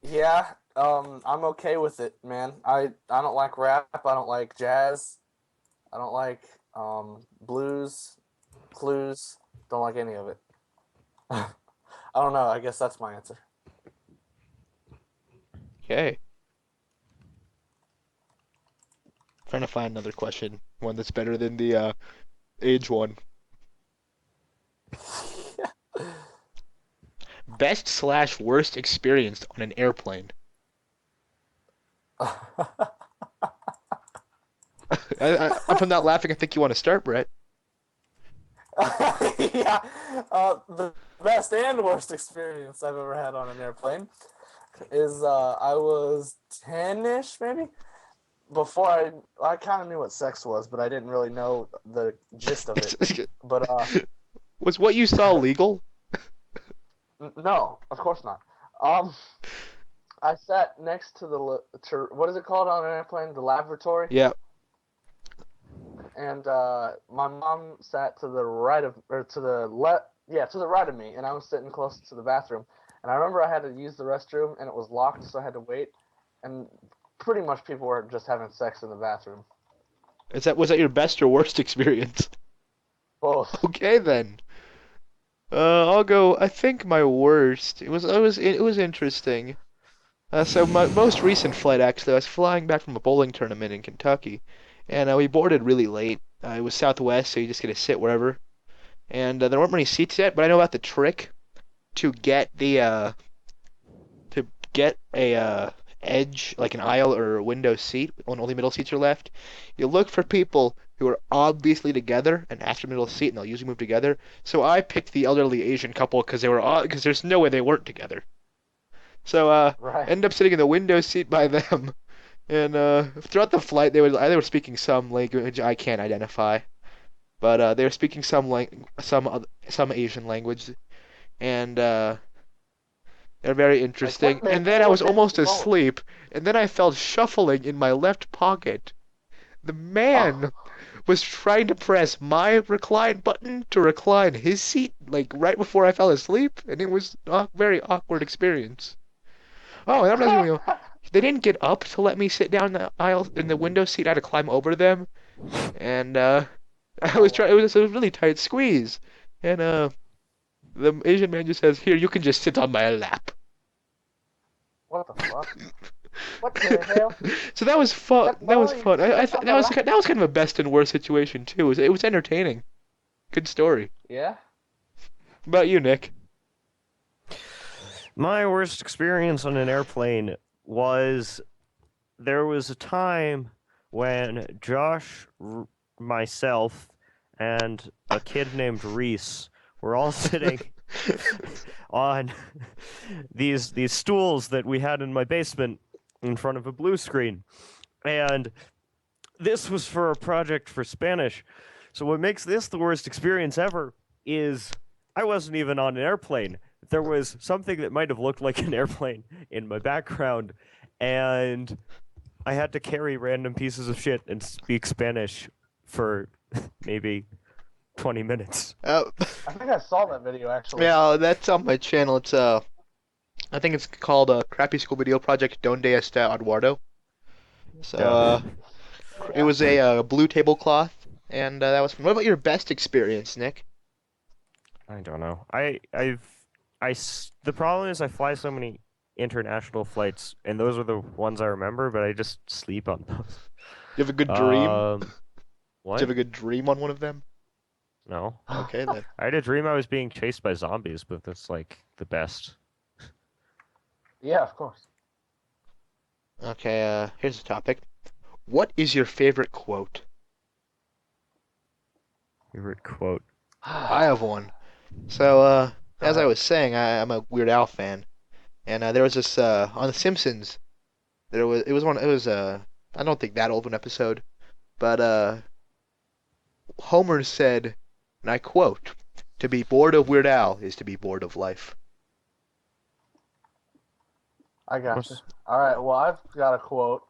Speaker 2: yeah, I'm okay with it, man. I don't like rap. I don't like jazz. I don't like blues, clues. Don't like any of it. I don't know. I guess that's my answer.
Speaker 1: Okay. Trying to find another question, one that's better than the age one. Best slash worst experience on an airplane. If I'm not laughing, I think you want to start, Brett.
Speaker 2: Yeah, the best and worst experience I've ever had on an airplane is I was 10-ish maybe. Before I kind of knew what sex was, but I didn't really know the gist of it. But
Speaker 1: Was what you saw legal?
Speaker 2: no, of course not. Um, I sat next to what is it called on an airplane? The lavatory.
Speaker 1: Yeah.
Speaker 2: And my mom sat to the right of, or to the left, yeah, to the right of me, and I was sitting close to the bathroom. And I remember I had to use the restroom, and it was locked, so I had to wait. And pretty much people were just having sex in the bathroom.
Speaker 1: Was that your best or worst experience?
Speaker 2: Both.
Speaker 1: Okay then. I'll go. I think my worst. It was interesting. So my most recent flight, actually, I was flying back from a bowling tournament in Kentucky, and we boarded really late. It was Southwest, so you just get to sit wherever. And there weren't many seats yet, but I know about the trick to get the to get a edge, like an aisle or a window seat when only middle seats are left. You look for people who are obviously together and ask for middle seat, and they'll usually move together. So I picked the elderly Asian couple because there's no way they weren't together. So
Speaker 2: Right.
Speaker 1: ended up sitting in the window seat by them. And throughout the flight, they were speaking some language I can't identify, but they were speaking some Asian language, and they're very
Speaker 2: Like
Speaker 1: interesting.
Speaker 2: what they
Speaker 1: And then I was
Speaker 2: did
Speaker 1: almost
Speaker 2: both.
Speaker 1: asleep, and then I felt shuffling in my left pocket. The man
Speaker 2: Oh.
Speaker 1: was trying to press my recline button to recline his seat, like right before I fell asleep, and it was a very awkward experience. Oh, and I'm not even, they didn't get up to let me sit down in the aisle in the window seat. I had to climb over them, and I
Speaker 2: Oh
Speaker 1: was trying.
Speaker 2: wow.
Speaker 1: It was a really tight squeeze, and the Asian man just says, "Here, you can just sit on my lap."
Speaker 2: What the fuck? What the hell?
Speaker 1: So that was fun.
Speaker 2: That
Speaker 1: That was
Speaker 2: boy
Speaker 1: fun. I
Speaker 2: sits
Speaker 1: th
Speaker 2: on my lap.
Speaker 1: that was kind of a best and worst situation too. It was entertaining. Good story.
Speaker 2: Yeah.
Speaker 1: What about you, Nick?
Speaker 3: My worst experience on an airplane was there was a time when myself, and a kid named Reese were all sitting on these stools that we had in my basement in front of a blue screen. And this was for a project for Spanish. So what makes this the worst experience ever is I wasn't even on an airplane. There was something that might have looked like an airplane in my background, and I had to carry random pieces of shit and speak Spanish for maybe 20 minutes.
Speaker 1: Uh,
Speaker 2: I think I saw that video actually.
Speaker 1: yeah, that's on my channel. It's I think it's called Crappy School Video Project Donde Está Eduardo. So
Speaker 3: Yeah.
Speaker 1: it was a blue tablecloth, and that was fun. What about your best experience, Nick?
Speaker 3: I don't know. The problem is I fly so many international flights, and those are the ones I remember, but I just sleep on those.
Speaker 1: You have a good dream?
Speaker 3: Um,
Speaker 1: Did you
Speaker 3: what?
Speaker 1: have a good dream on one of them?
Speaker 3: No.
Speaker 1: Okay then.
Speaker 3: I had a dream I was being chased by zombies, but that's like the best.
Speaker 2: Yeah, of course.
Speaker 1: Okay, here's the topic. What is your favorite quote?
Speaker 3: Favorite quote.
Speaker 1: I have one. So, as I was saying, I'm a Weird Al fan, and there was this on The Simpsons. I don't think that old of an episode, but Homer said, and I quote, "To be bored of Weird Al is to be bored of life."
Speaker 2: I got you.
Speaker 3: What's-
Speaker 2: All right. Well, I've got a quote.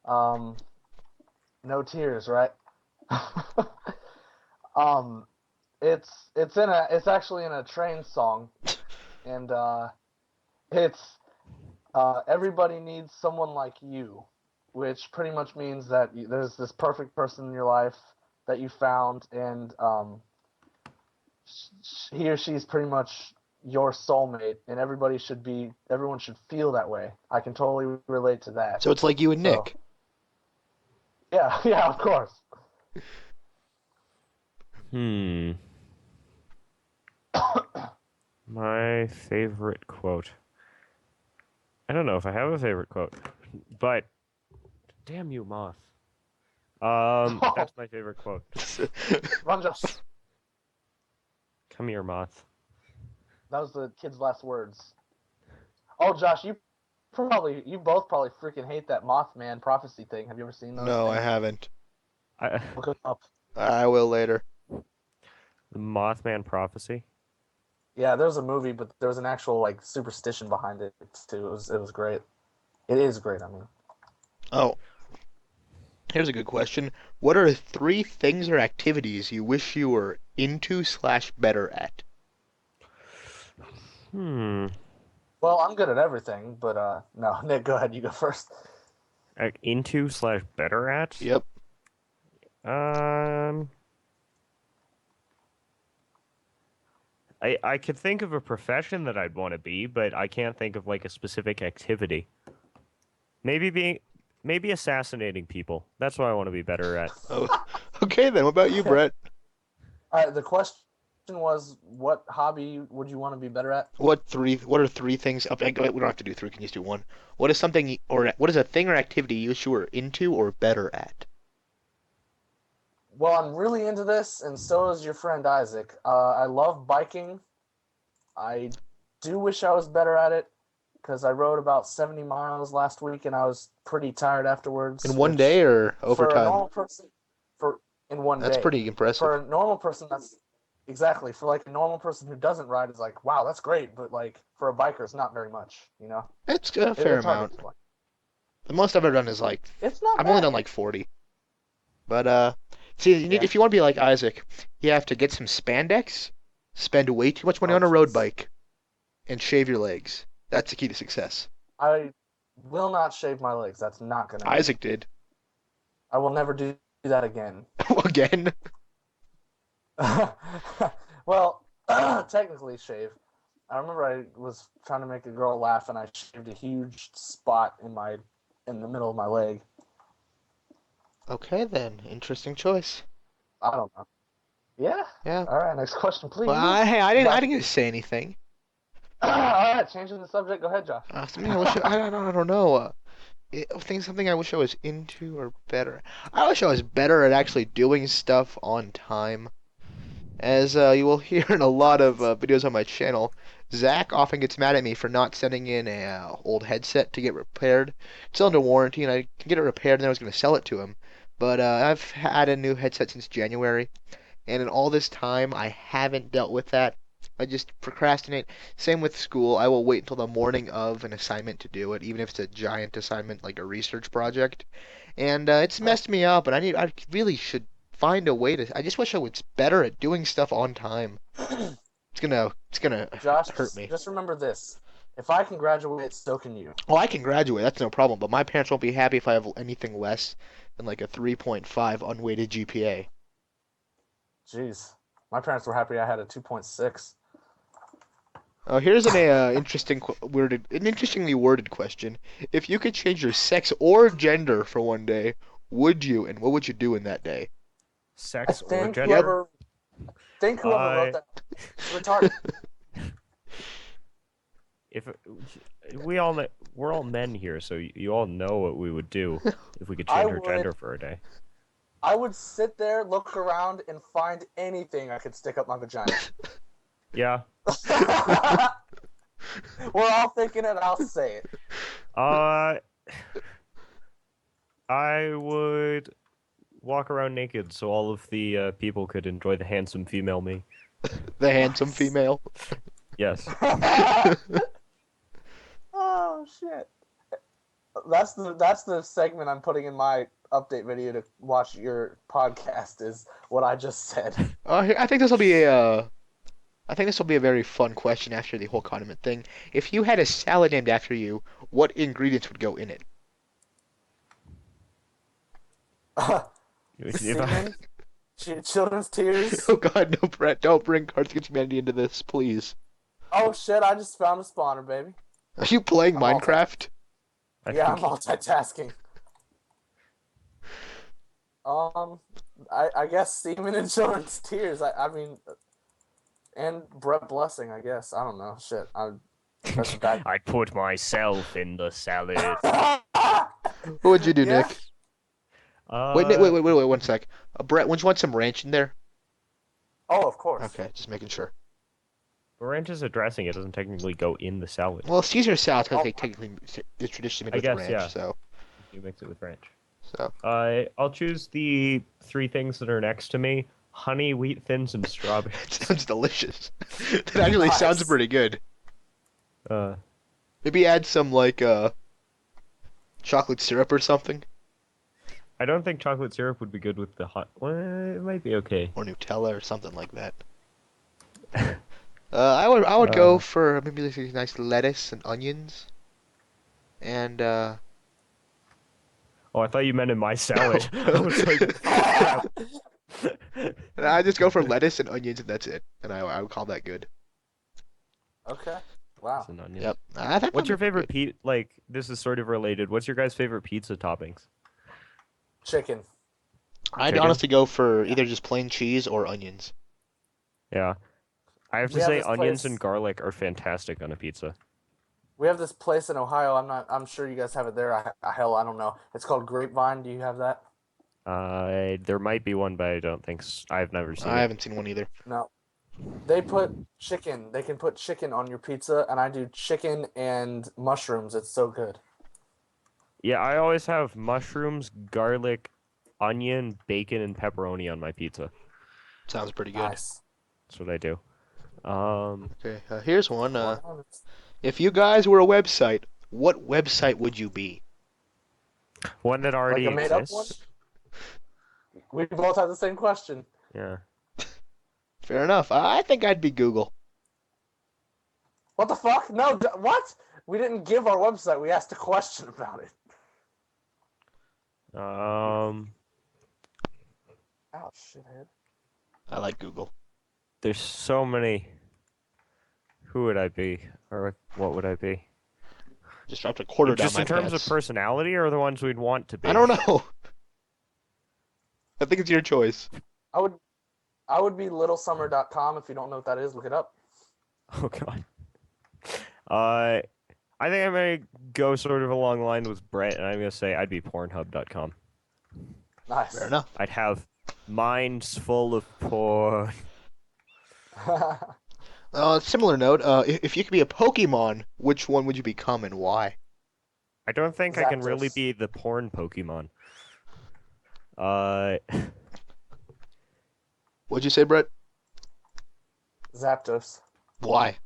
Speaker 2: No tears, right? um, it's actually in a train song, and it's everybody needs someone like you, which pretty much means that there's this perfect person in your life that you found, and he or she's pretty much your soulmate, and everyone should feel that way. I can totally relate to that.
Speaker 1: So it's like you and
Speaker 2: So,
Speaker 1: Nick.
Speaker 2: yeah, yeah, of course.
Speaker 3: My favorite quote. I don't know if I have a favorite quote, but damn you, moth. That's my favorite quote.
Speaker 2: Run, Josh.
Speaker 3: Come here, moth.
Speaker 2: That was the kid's last words. Oh, Josh, you both probably freaking hate that Mothman prophecy thing. Have you ever seen those?
Speaker 1: No, I
Speaker 2: things?
Speaker 1: haven't.
Speaker 2: Look it up.
Speaker 1: I will later.
Speaker 3: The Mothman prophecy.
Speaker 2: Yeah, there was a movie, but there was an actual like superstition behind it too. It was great. It is great. I mean,
Speaker 1: Oh, here's a good question. What are 3 things or activities you wish you were into/better at?
Speaker 2: well, I'm good at everything, but no, Nick, go ahead. You go first.
Speaker 3: Into/better at?
Speaker 1: Yep.
Speaker 3: I could think of a profession that I'd want to be, but I can't think of like a specific activity. Maybe assassinating people. That's what I want to be better at.
Speaker 1: Oh, okay then. What about you, Brett?
Speaker 2: All right. The question was, what hobby would you want to be better at?
Speaker 1: What are 3 things? We don't have to do 3. Can you just do 1? What is something or what is a thing or activity you wish you were into or better at?
Speaker 2: Well, I'm really into this, and so is your friend Isaac. I love biking. I do wish I was better at it, because I rode about 70 miles last week, and I was pretty tired afterwards.
Speaker 1: In one day or over
Speaker 2: For a
Speaker 1: time?
Speaker 2: normal person, in one
Speaker 1: That's
Speaker 2: day.
Speaker 1: pretty impressive.
Speaker 2: For a normal person, that's exactly. For like a normal person who doesn't ride, is like, wow, that's great. But like for a biker, it's not very much. You know,
Speaker 1: It's a fair
Speaker 2: it's hard to
Speaker 1: amount.
Speaker 2: explain.
Speaker 1: The most I've ever done is like
Speaker 2: It's not.
Speaker 1: I've only
Speaker 2: bad.
Speaker 1: done like 40. But see,
Speaker 2: Yeah.
Speaker 1: if you want to be like Isaac, you have to get some spandex, spend way too much money on a road
Speaker 2: jeez.
Speaker 1: bike, and shave your legs. That's the key to success.
Speaker 2: I will not shave my legs. That's not gonna.
Speaker 1: Isaac did.
Speaker 2: I will never do that again.
Speaker 1: Again?
Speaker 2: Well, technically shave. I remember I was trying to make a girl laugh and I shaved a huge spot in the middle of my leg.
Speaker 1: Okay then, interesting choice.
Speaker 2: I don't know. Yeah.
Speaker 1: Yeah.
Speaker 2: All right. Next question, please.
Speaker 1: Well, hey, I didn't get to say anything.
Speaker 2: All right. Changing the subject. Go ahead, Josh.
Speaker 1: Something I wish I don't know. Something I wish I was into or better. I wish I was better at actually doing stuff on time. As you will hear in a lot of videos on my channel, Zach often gets mad at me for not sending in a old headset to get repaired. It's still under warranty, and I can get it repaired, and then I was going to sell it to him. But I've had a new headset since January, and in all this time, I haven't dealt with that. I just procrastinate. Same with school. I will wait until the morning of an assignment to do it, even if it's a giant assignment like a research project. And it's messed me up, and I really should find a way to. I just wish I was better at doing stuff on time. It's gonna
Speaker 2: Josh,
Speaker 1: hurt me.
Speaker 2: just remember this: if I can graduate, so can you.
Speaker 1: Well, I can graduate. That's no problem. But my parents won't be happy if I have anything less than like a 3.5 unweighted GPA.
Speaker 2: Jeez, my parents were happy I had a 2.6.
Speaker 1: Here's an interestingly worded question. If you could change your sex or gender for one day, would you? And what would you do in that day?
Speaker 3: Sex
Speaker 2: I
Speaker 3: or
Speaker 2: think
Speaker 3: gender?
Speaker 2: whoever wrote that is retarded.
Speaker 3: If we're all men here, so you all know what we would do if we could
Speaker 2: I
Speaker 3: change our
Speaker 2: would-
Speaker 3: gender for a day.
Speaker 2: I would sit there, look around, and find anything I could stick up my vagina.
Speaker 3: Yeah.
Speaker 2: We're all thinking it. I'll say it.
Speaker 3: I would walk around naked so all of the people could enjoy the handsome female me.
Speaker 1: The handsome female.
Speaker 3: Yes.
Speaker 2: Oh shit. That's the segment I'm putting in my update video to watch your podcast. Is what I just said.
Speaker 1: I think this will be a very fun question after the whole condiment thing. If you had a salad named after you, what ingredients would go in it?
Speaker 2: Semen? Children's tears?
Speaker 1: Oh God, no, Brett! Don't bring Cards Against Humanity into this, please.
Speaker 2: Oh shit! I just found a spawner, baby.
Speaker 1: Are you playing
Speaker 2: I'm
Speaker 1: Minecraft?
Speaker 2: Yeah, I'm multitasking. I guess semen and children's tears. I mean, and Brett Blessing. I guess I don't know. Shit. That's bad.
Speaker 3: I'd put myself in the salad.
Speaker 1: What would you do,
Speaker 2: Yeah.
Speaker 1: Nick? Wait, 1 sec. Brett, wouldn't you want some ranch in there?
Speaker 2: Oh, of course.
Speaker 1: Okay, just making sure.
Speaker 3: Ranch is a dressing. It doesn't technically go in the salad.
Speaker 1: Well, Caesar salad
Speaker 2: Oh.
Speaker 1: technically is traditionally made
Speaker 3: I
Speaker 1: with
Speaker 3: guess,
Speaker 1: ranch,
Speaker 3: yeah.
Speaker 1: so
Speaker 3: You mix it with ranch.
Speaker 1: so.
Speaker 3: I'll choose the three things that are next to me: honey, wheat thins, and strawberries.
Speaker 1: Sounds delicious. That actually sounds
Speaker 2: Nice.
Speaker 1: pretty good.
Speaker 3: Uh,
Speaker 1: Maybe add some like chocolate syrup or something,
Speaker 3: I don't think chocolate syrup would be good with the hot. Well, it might be okay.
Speaker 1: or Nutella or something like that. I would go for maybe like a nice lettuce and onions, and
Speaker 3: Oh, I thought you meant in my salad. I was like, crap.
Speaker 1: I just go for lettuce and onions, and that's it. And I would call that good.
Speaker 2: Okay. Wow.
Speaker 3: It's an onion.
Speaker 1: Yep. I think
Speaker 3: What's your
Speaker 1: that'd be
Speaker 3: favorite pizza? Like, this is sort of related. What's your guys' favorite pizza toppings?
Speaker 2: Chicken.
Speaker 1: good. I'd
Speaker 3: Chicken?
Speaker 1: honestly go for either just plain cheese or onions.
Speaker 3: Yeah. I have to
Speaker 2: We have
Speaker 3: say,
Speaker 2: this
Speaker 3: onions
Speaker 2: place-
Speaker 3: and garlic are fantastic on a pizza.
Speaker 2: We have this place in Ohio. I'm sure you guys have it there. Hell, I don't know. It's called Grapevine. Do you have that?
Speaker 3: There might be one, but I don't think I've never seen
Speaker 1: I
Speaker 3: it.
Speaker 1: haven't seen one either.
Speaker 2: No. They put chicken. They can put chicken on your pizza, and I do chicken and mushrooms. It's so good.
Speaker 3: Yeah, I always have mushrooms, garlic, onion, bacon, and pepperoni on my pizza.
Speaker 1: Sounds pretty good.
Speaker 2: Nice.
Speaker 3: That's what I do.
Speaker 1: Okay, here's one. If you guys were a website, what website would you be?
Speaker 3: One that already
Speaker 2: Like a made-up
Speaker 3: exists.
Speaker 2: We both have the same question.
Speaker 3: Yeah.
Speaker 1: Fair enough. I think I'd be Google.
Speaker 2: What the fuck? No, what? We didn't give our website. We asked a question about it. Oh, shithead.
Speaker 1: I like Google.
Speaker 3: There's so many. Who would I be? Or what would I be?
Speaker 1: Just dropped a quarter down
Speaker 3: Just
Speaker 1: my
Speaker 3: in terms of
Speaker 1: pants.
Speaker 3: personality, or the ones we'd want to be?
Speaker 1: I don't know. I think it's your choice.
Speaker 2: I would be littlesummer.com. If you don't know what that is, look it up.
Speaker 3: Oh god. I think I'm gonna go sort of along the line with Brett, and I'm gonna say I'd be Pornhub.com.
Speaker 2: Nice.
Speaker 1: Fair enough.
Speaker 3: I'd have minds full of porn.
Speaker 1: Similar note. If you could be a Pokemon, which one would you become and why?
Speaker 3: I don't think I can really
Speaker 2: Zapdos.
Speaker 3: be the porn Pokemon. Uh,
Speaker 1: What'd you say, Brett?
Speaker 2: Zapdos.
Speaker 1: Why?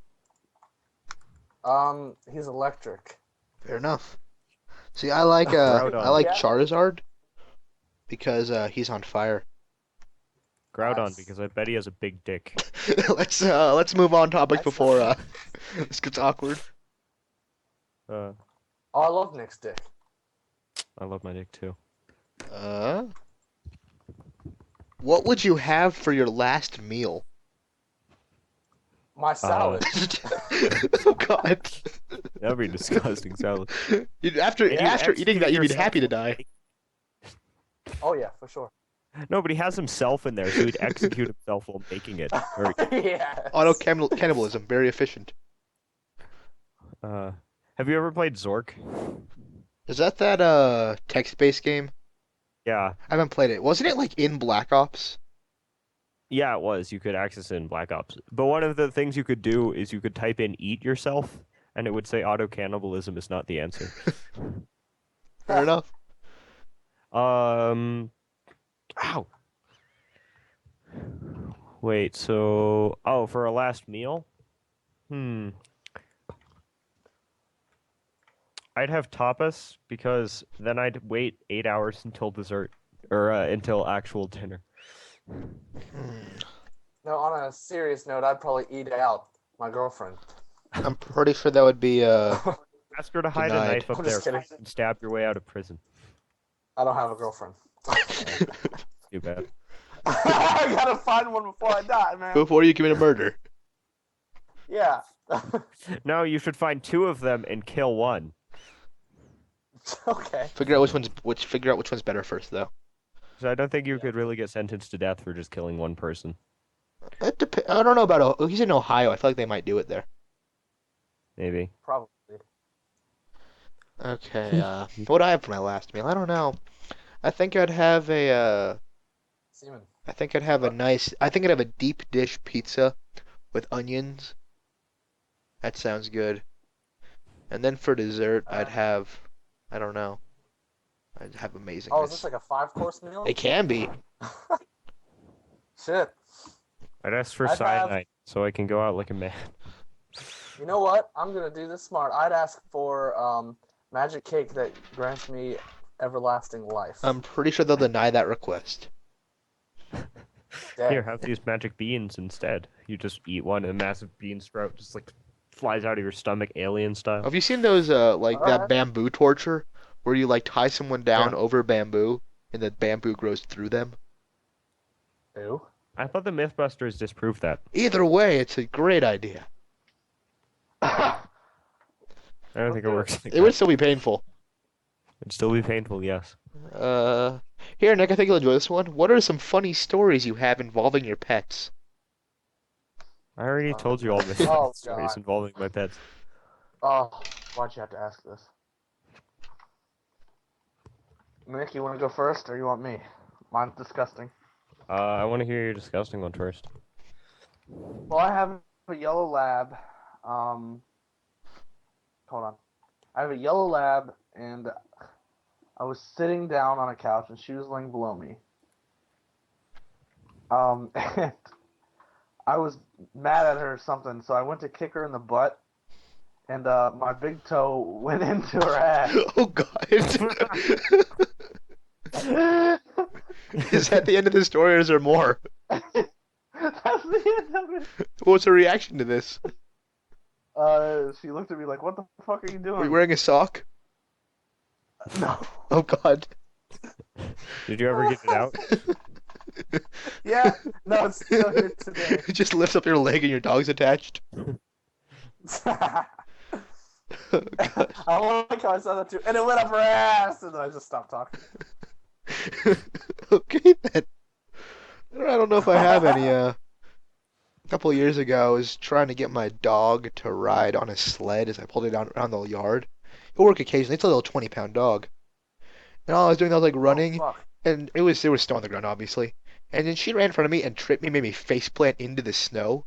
Speaker 2: He's electric.
Speaker 1: Fair enough. See, I like
Speaker 3: Groudon.
Speaker 1: I like
Speaker 2: Yeah.
Speaker 1: Charizard because he's on fire.
Speaker 3: Groudon,
Speaker 2: Nice.
Speaker 3: because I bet he has a big dick.
Speaker 1: Let's move on topics
Speaker 2: That's
Speaker 1: before
Speaker 2: not-
Speaker 1: this gets awkward.
Speaker 3: Uh,
Speaker 2: Oh, I love Nick's dick.
Speaker 3: I love my dick too.
Speaker 1: What would you have for your last meal?
Speaker 2: My salad.
Speaker 1: Oh God!
Speaker 3: That'd be disgusting salad.
Speaker 1: After
Speaker 3: You'd
Speaker 1: after eating that, you'd be
Speaker 3: execute
Speaker 1: happy to
Speaker 3: yourself.
Speaker 1: die.
Speaker 2: Oh yeah, for sure.
Speaker 3: No, but he has himself in there, so he'd execute himself while making it. Or,
Speaker 2: Yeah.
Speaker 1: Auto cannibalism, very efficient.
Speaker 3: have you ever played Zork?
Speaker 1: Is that text-based game?
Speaker 3: Yeah.
Speaker 1: I haven't played it. Wasn't it like in Black Ops?
Speaker 3: Yeah, it was. You could access it in Black Ops. But one of the things you could do is you could type in "eat yourself," and it would say auto cannibalism is not the answer.
Speaker 1: Fair enough.
Speaker 3: Ow. Wait, so for a last meal? I'd have tapas because then I'd wait 8 hours until dessert or until actual dinner.
Speaker 2: No, on a serious note, I'd probably eat out my girlfriend.
Speaker 1: I'm pretty sure that would be
Speaker 3: Ask her to hide a
Speaker 1: Denied.
Speaker 3: knife up
Speaker 2: I'm
Speaker 3: there
Speaker 2: just kidding.
Speaker 3: and stab your way out of prison.
Speaker 2: I don't have a girlfriend.
Speaker 3: Too bad.
Speaker 2: I gotta find one before I die, man.
Speaker 1: before you commit a murder.
Speaker 2: Yeah.
Speaker 3: No, you should find 2 of them and kill one.
Speaker 2: Okay.
Speaker 1: Figure out which one's better first, though.
Speaker 3: So I don't think you could really get sentenced to death for just killing one person.
Speaker 1: I don't know about he's in Ohio. I feel like they might do it there.
Speaker 3: Maybe.
Speaker 2: Probably.
Speaker 1: Okay. What do I have for my last meal? I don't know. I think I'd have a
Speaker 2: Semen.
Speaker 1: I think I'd have a deep dish pizza with onions. That sounds good. And then for dessert, I'd have, I don't know. I'd have amazingness.
Speaker 2: Oh, is this like a 5-course meal?
Speaker 1: It can be.
Speaker 2: Shit.
Speaker 3: I'd ask for
Speaker 2: I'd have-
Speaker 3: cyanide so I can go out like a man.
Speaker 2: You know what? I'm gonna do this smart. I'd ask for magic cake that grants me everlasting life.
Speaker 1: I'm pretty sure they'll deny that request.
Speaker 2: Dead.
Speaker 3: Here, have these magic beans instead. You just eat one and a massive bean sprout just like flies out of your stomach alien style.
Speaker 1: Have you seen those like that
Speaker 2: Alright.
Speaker 1: bamboo torture where you like tie someone down
Speaker 3: Yeah.
Speaker 1: over bamboo and the bamboo grows through them?
Speaker 2: Ew.
Speaker 3: I thought the Mythbusters disproved that.
Speaker 1: Either way, it's a great idea.
Speaker 3: I don't think it works like
Speaker 1: It would
Speaker 3: that.
Speaker 1: still be painful.
Speaker 3: It'd still be painful, yes.
Speaker 1: Here, Nick, I think you'll enjoy this one. What are some funny stories you have involving your pets?
Speaker 3: I already told you all my
Speaker 2: Oh,
Speaker 3: stories
Speaker 2: God.
Speaker 3: involving my pets.
Speaker 2: Oh, why'd you have to ask this? Nick, you want to go first, or you want me? Mine's disgusting.
Speaker 3: I want to hear your disgusting one first.
Speaker 2: Well, I have a yellow lab. Hold on. I have a yellow lab, and I was sitting down on a couch, and she was laying below me. And I was mad at her or something, so I went to kick her in the butt, and my big toe went into her ass.
Speaker 1: Oh God! Is that the end of the story, or is there more?
Speaker 2: That's the end of it.
Speaker 1: What's her reaction to this?
Speaker 2: She looked at me like, "What the fuck are you
Speaker 1: Were you
Speaker 2: doing?"
Speaker 1: wearing a sock?
Speaker 2: No.
Speaker 1: Oh God!
Speaker 3: Did you ever get it out?
Speaker 2: Yeah, no, it's still here today.
Speaker 1: It just lifts up your leg and your dog's attached. Oh, gosh.
Speaker 2: I like how I said that too. And it went up her ass, and then I just stopped talking.
Speaker 1: Okay then. I don't know if I have any. A couple of years ago, I was trying to get my dog to ride on a sled as I pulled it down around the yard. He'll work occasionally. It's a little 20-pound dog. And all I was doing, I was like
Speaker 2: Oh,
Speaker 1: running,
Speaker 2: fuck.
Speaker 1: and it was snow on the ground, obviously. And then she ran in front of me and tripped me, made me face plant into the snow,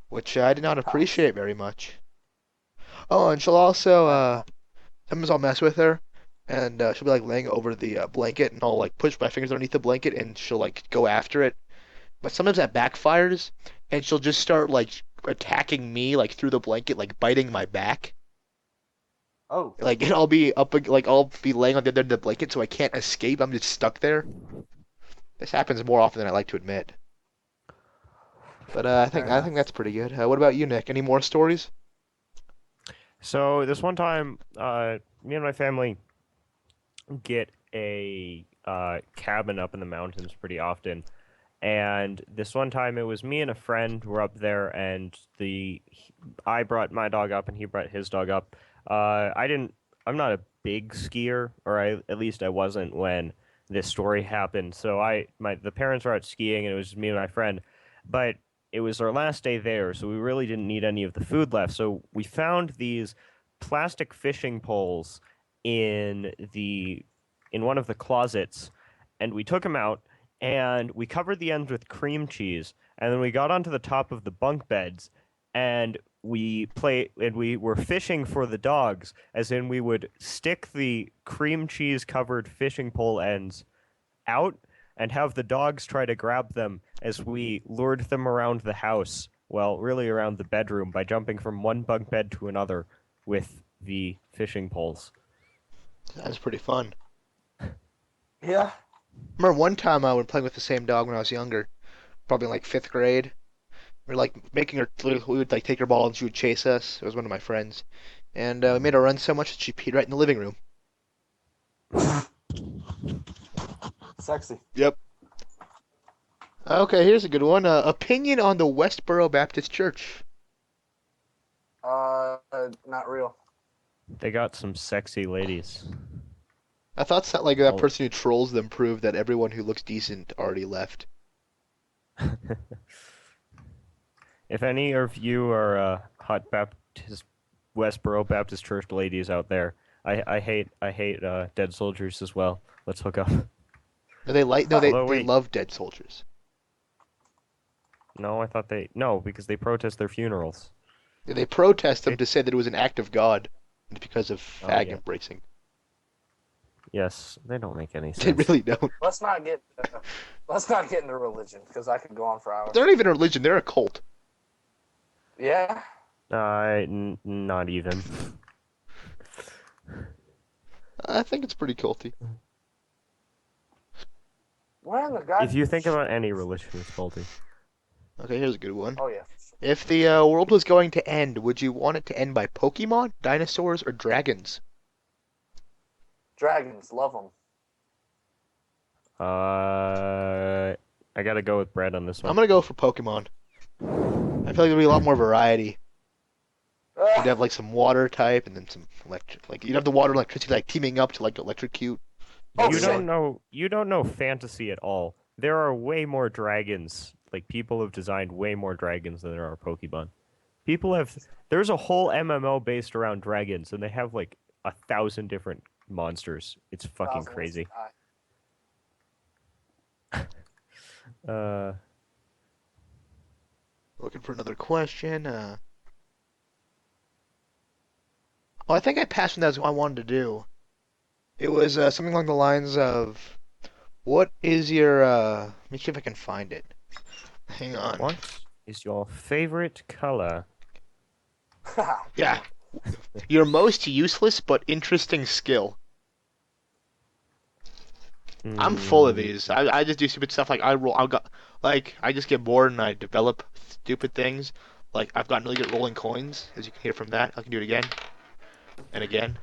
Speaker 1: which I did not appreciate very much. Oh, and she'll also, sometimes I'll mess with her, and she'll be like laying over the blanket, and I'll like push my fingers underneath the blanket, and she'll like go after it. But sometimes that backfires, and she'll just start like attacking me like through the blanket, like biting my back.
Speaker 2: Oh.
Speaker 1: Like I'll be laying on the other end of the blanket, so I can't escape. I'm just stuck there. This happens more often than I like to admit. But I
Speaker 2: Fair
Speaker 1: think
Speaker 2: enough.
Speaker 1: that's pretty good. What about you, Nick? Any more stories?
Speaker 3: So this one time, me and my family get a cabin up in the mountains pretty often. And this one time, it was me and a friend were up there, and I brought my dog up, and he brought his dog up. I didn't. I'm not a big skier, or at least I wasn't when this story happened. So the parents were out skiing, and it was just me and my friend. But it was our last day there, so we really didn't need any of the food left. So we found these plastic fishing poles in one of the closets, and we took them out and we covered the ends with cream cheese, and then we got onto the top of the bunk beds, and we were fishing for the dogs, as in we would stick the cream cheese covered fishing pole ends out and have the dogs try to grab them as we lured them around the house, well, really around the bedroom, by jumping from one bunk bed to another with the fishing poles.
Speaker 1: That's pretty fun.
Speaker 2: Yeah.
Speaker 1: Remember one time I was playing with the same dog when I was younger, probably in like fifth grade. We were like making her. We would like take her ball and she would chase us. It was one of my friends, and we made her run so much that she peed right in the living room.
Speaker 2: Sexy.
Speaker 1: Yep. Okay, here's a good one. Opinion on the Westboro Baptist Church.
Speaker 2: Not real.
Speaker 3: They got some sexy ladies.
Speaker 1: I thought that like that
Speaker 3: Oh.
Speaker 1: person who trolls them proved that everyone who looks decent already left.
Speaker 3: If any of you are hot Baptist Westboro Baptist Church ladies out there, I hate dead soldiers as well. Let's hook up.
Speaker 1: They
Speaker 3: Although, wait.
Speaker 1: love dead soldiers.
Speaker 3: No, I thought no, because they protest their funerals.
Speaker 1: They protest them
Speaker 3: It-
Speaker 1: to say that it was an act of God because of
Speaker 3: Oh,
Speaker 1: fag
Speaker 3: yeah.
Speaker 1: embracing.
Speaker 3: Yes, they don't make any
Speaker 1: They
Speaker 3: sense.
Speaker 1: really don't.
Speaker 2: Let's not get into religion because I could go on for hours.
Speaker 1: They're not even a religion. They're a cult.
Speaker 2: Yeah.
Speaker 3: Not even.
Speaker 1: I think it's pretty culty.
Speaker 2: When the guy.
Speaker 3: If you think about any religion, it's faulty.
Speaker 1: Okay, here's a good one.
Speaker 2: Oh yeah.
Speaker 1: If the world was going to end, would you want it to end by Pokemon, dinosaurs, or dragons?
Speaker 2: Dragons, love them.
Speaker 3: I gotta go with Brad on this one.
Speaker 1: I'm gonna go for Pokemon. I feel like there'd be a lot more variety. You'd have like some water type and then some electric. Like you'd have the water and electricity like teaming up to like electrocute.
Speaker 2: Oh,
Speaker 3: You
Speaker 2: shit.
Speaker 3: don't know fantasy at all. There are way more dragons. Like, people have designed way more dragons than there are Pokemon. There's a whole MMO based around dragons, and they have like 1,000 different monsters. It's fucking crazy.
Speaker 1: Looking for another question. Oh, I think I passed when that was what I wanted to do. It was something along the lines of, what is your let me see if I can find it. Hang on.
Speaker 3: What is your favorite color?
Speaker 1: Yeah. Your most useless but interesting skill. I'm full of these. I just do stupid stuff like I just get bored and I develop stupid things. Like I've gotten really good at rolling coins, as you can hear from that. I can do it again and again.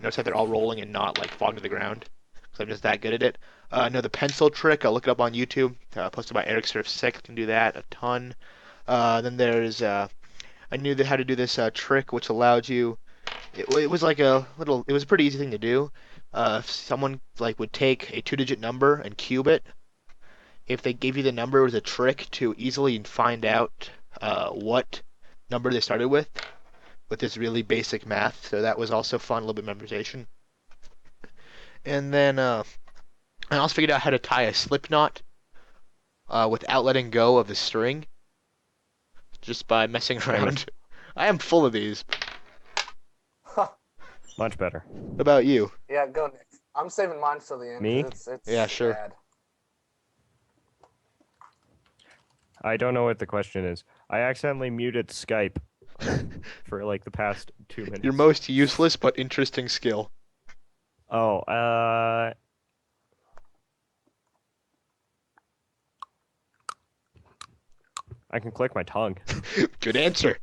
Speaker 1: Notice how they're all rolling and not like falling to the ground, because I'm just that good at it. I know the pencil trick. I'll look it up on YouTube. Posted by Eric Surf 6. Can do that a ton. Then there's I knew how to do this trick, which allowed you. It was like a little. It was a pretty easy thing to do. If someone like would take a two-digit number and cube it, if they gave you the number, it was a trick to easily find out what number they started with this really basic math. So that was also fun, a little bit of memorization. And then I also figured out how to tie a slip knot without letting go of the string, just by messing around. I am full of these.
Speaker 3: Much better.
Speaker 1: What about you?
Speaker 2: Yeah, go Nick. I'm saving mine till the end.
Speaker 3: Me?
Speaker 2: 'Cause It's
Speaker 1: Yeah, sure.
Speaker 2: bad.
Speaker 3: I don't know what the question is. I accidentally muted Skype for like the past 2 minutes.
Speaker 1: Your most useless but interesting skill.
Speaker 3: Oh, I can click my tongue.
Speaker 1: Good answer.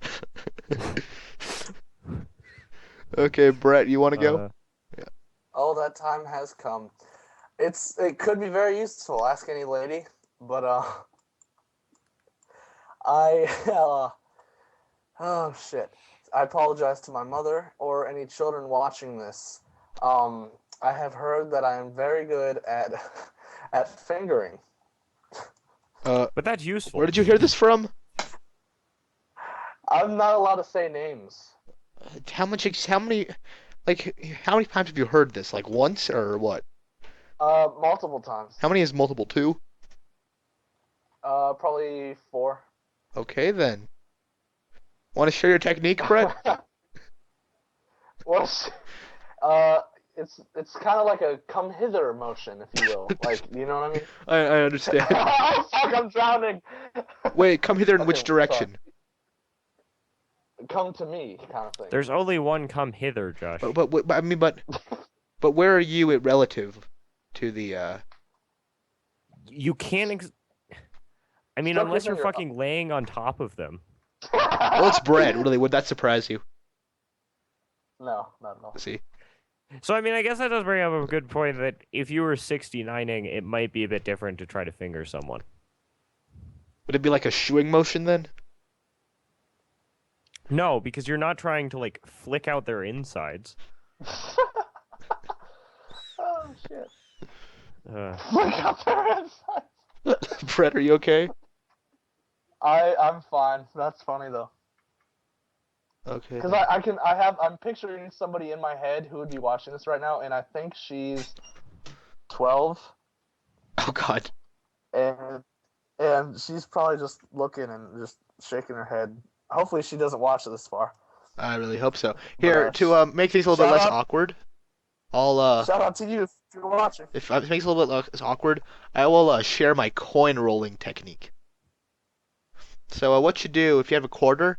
Speaker 1: Okay, Brett, you want to go?
Speaker 2: Oh, that time has come. It could be very useful. Ask any lady, but oh shit. I apologize to my mother or any children watching this. I have heard that I am very good at at fingering.
Speaker 3: But that's useful.
Speaker 1: Where did you hear this from?
Speaker 2: I'm not allowed to say names.
Speaker 1: How many times have you heard this? Like once or what?
Speaker 2: Multiple times.
Speaker 1: How many is multiple? 2?
Speaker 2: Probably 4.
Speaker 1: Okay, then. Want to share your technique, Brett?
Speaker 2: Well, it's kind of like a come hither motion, if you will. Like, you know what I mean?
Speaker 1: I understand.
Speaker 2: Oh, fuck, I'm drowning.
Speaker 1: Wait, come hither in
Speaker 2: Okay,
Speaker 1: which direction?
Speaker 2: Come to me, kind of thing.
Speaker 3: There's only one come hither, Josh.
Speaker 1: But where are you at relative to the?
Speaker 3: You can't. I mean,
Speaker 2: Stuck
Speaker 3: unless you're
Speaker 2: within your-
Speaker 3: fucking laying on top of them.
Speaker 1: Well, it's Brett. Really, would that surprise you?
Speaker 2: No, not at all.
Speaker 1: See.
Speaker 3: So, I mean, I guess that does bring up a good point that if you were 69ing, it might be a bit different to try to finger someone.
Speaker 1: Would it be like a shooing motion then?
Speaker 3: No, because you're not trying to, like, flick out their insides.
Speaker 2: Oh shit!
Speaker 3: Uh,
Speaker 2: Look up their insides.
Speaker 1: Brett, are you okay?
Speaker 2: I'm fine. That's funny though,
Speaker 1: Okay.
Speaker 2: because I'm picturing somebody in my head who would be watching this right now, and I think she's 12,
Speaker 1: Oh God.
Speaker 2: and she's probably just looking and just shaking her head. Hopefully, she doesn't watch this far.
Speaker 1: I really hope so. Here,
Speaker 2: But,
Speaker 1: to make things a little bit
Speaker 2: shout
Speaker 1: less
Speaker 2: out-
Speaker 1: awkward, I'll
Speaker 2: Shout out to you if you're watching.
Speaker 1: if it makes it a little bit less awkward, I will share my coin rolling technique. So what you do, if you have a quarter,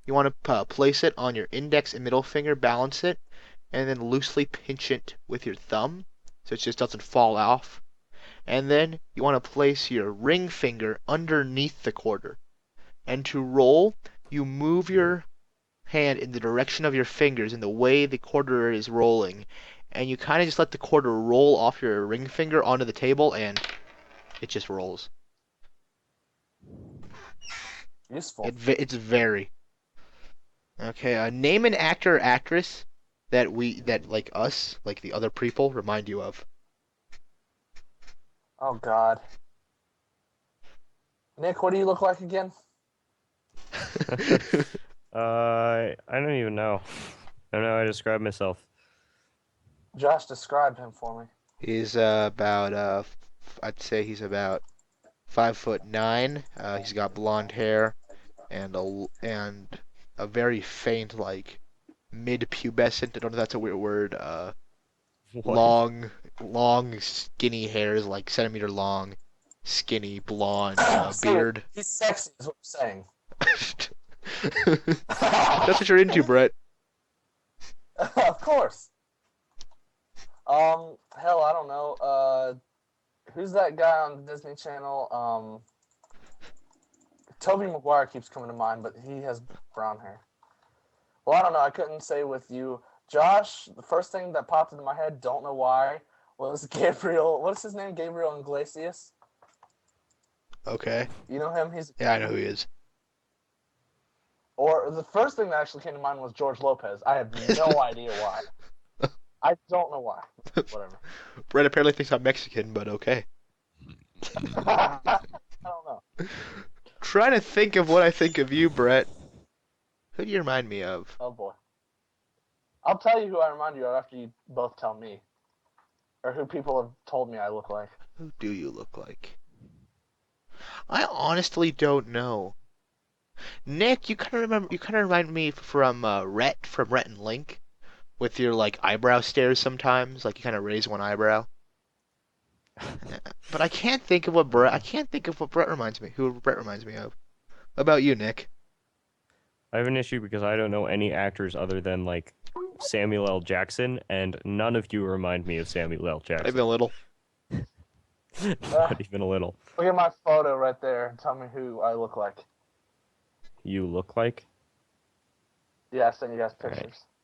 Speaker 1: you want to place it on your index and middle finger, balance it, and then loosely pinch it with your thumb, so it just doesn't fall off. And then you want to place your ring finger underneath the quarter. And to roll, you move your hand in the direction of your fingers in the way the quarter is rolling, and you kind of just let the quarter roll off your ring finger onto the table, and it just rolls.
Speaker 2: Useful.
Speaker 1: It's very okay. Name an actor or actress that like us, like the other people, remind you of.
Speaker 2: Oh God. Nick, what do you look like again?
Speaker 3: I don't even know. I don't know how to describe myself.
Speaker 2: Josh described him for me.
Speaker 1: He's about I'd say he's about 5'9". He's got blonde hair and a very faint, like mid-pubescent. I don't know if that's a weird word.
Speaker 3: What?
Speaker 1: Long, skinny hairs, like centimeter long, skinny, blonde
Speaker 2: So,
Speaker 1: beard.
Speaker 2: He's sexy, is what I'm saying.
Speaker 1: That's what you're into, Brett.
Speaker 2: Of course. Hell, I don't know. Who's that guy on the Disney Channel? Tobey Maguire keeps coming to mind, but he has brown hair. Well, I don't know. I couldn't say with you. Josh, the first thing that popped into my head, don't know why, was Gabriel. What's his name? Gabriel Iglesias.
Speaker 1: Okay.
Speaker 2: You know him? He's
Speaker 1: Yeah, I know who he is.
Speaker 2: Or the first thing that actually came to mind was George Lopez. I have no idea why. I don't know why. Whatever.
Speaker 1: Brett apparently thinks I'm Mexican, but okay.
Speaker 2: I don't know.
Speaker 1: Trying to think of what I think of you, Brett. Who do you remind me of?
Speaker 2: Oh boy. I'll tell you who I remind you of after you both tell me. Or who people have told me I look like.
Speaker 1: Who do you look like? I honestly don't know. Nick, you kind of remind me from Rhett and Link, with your like eyebrow stares sometimes, like you kind of raise one eyebrow. But I can't think of what Brett reminds me. Who Brett reminds me of? What about you, Nick?
Speaker 3: I have an issue because I don't know any actors other than like Samuel L. Jackson, and none of you remind me of Samuel L.
Speaker 1: Maybe
Speaker 3: Jackson.
Speaker 1: a little.
Speaker 3: Not even a little.
Speaker 2: Look at my photo right there and tell me who I look like.
Speaker 3: You look like?
Speaker 2: Yeah, I sent you guys pictures.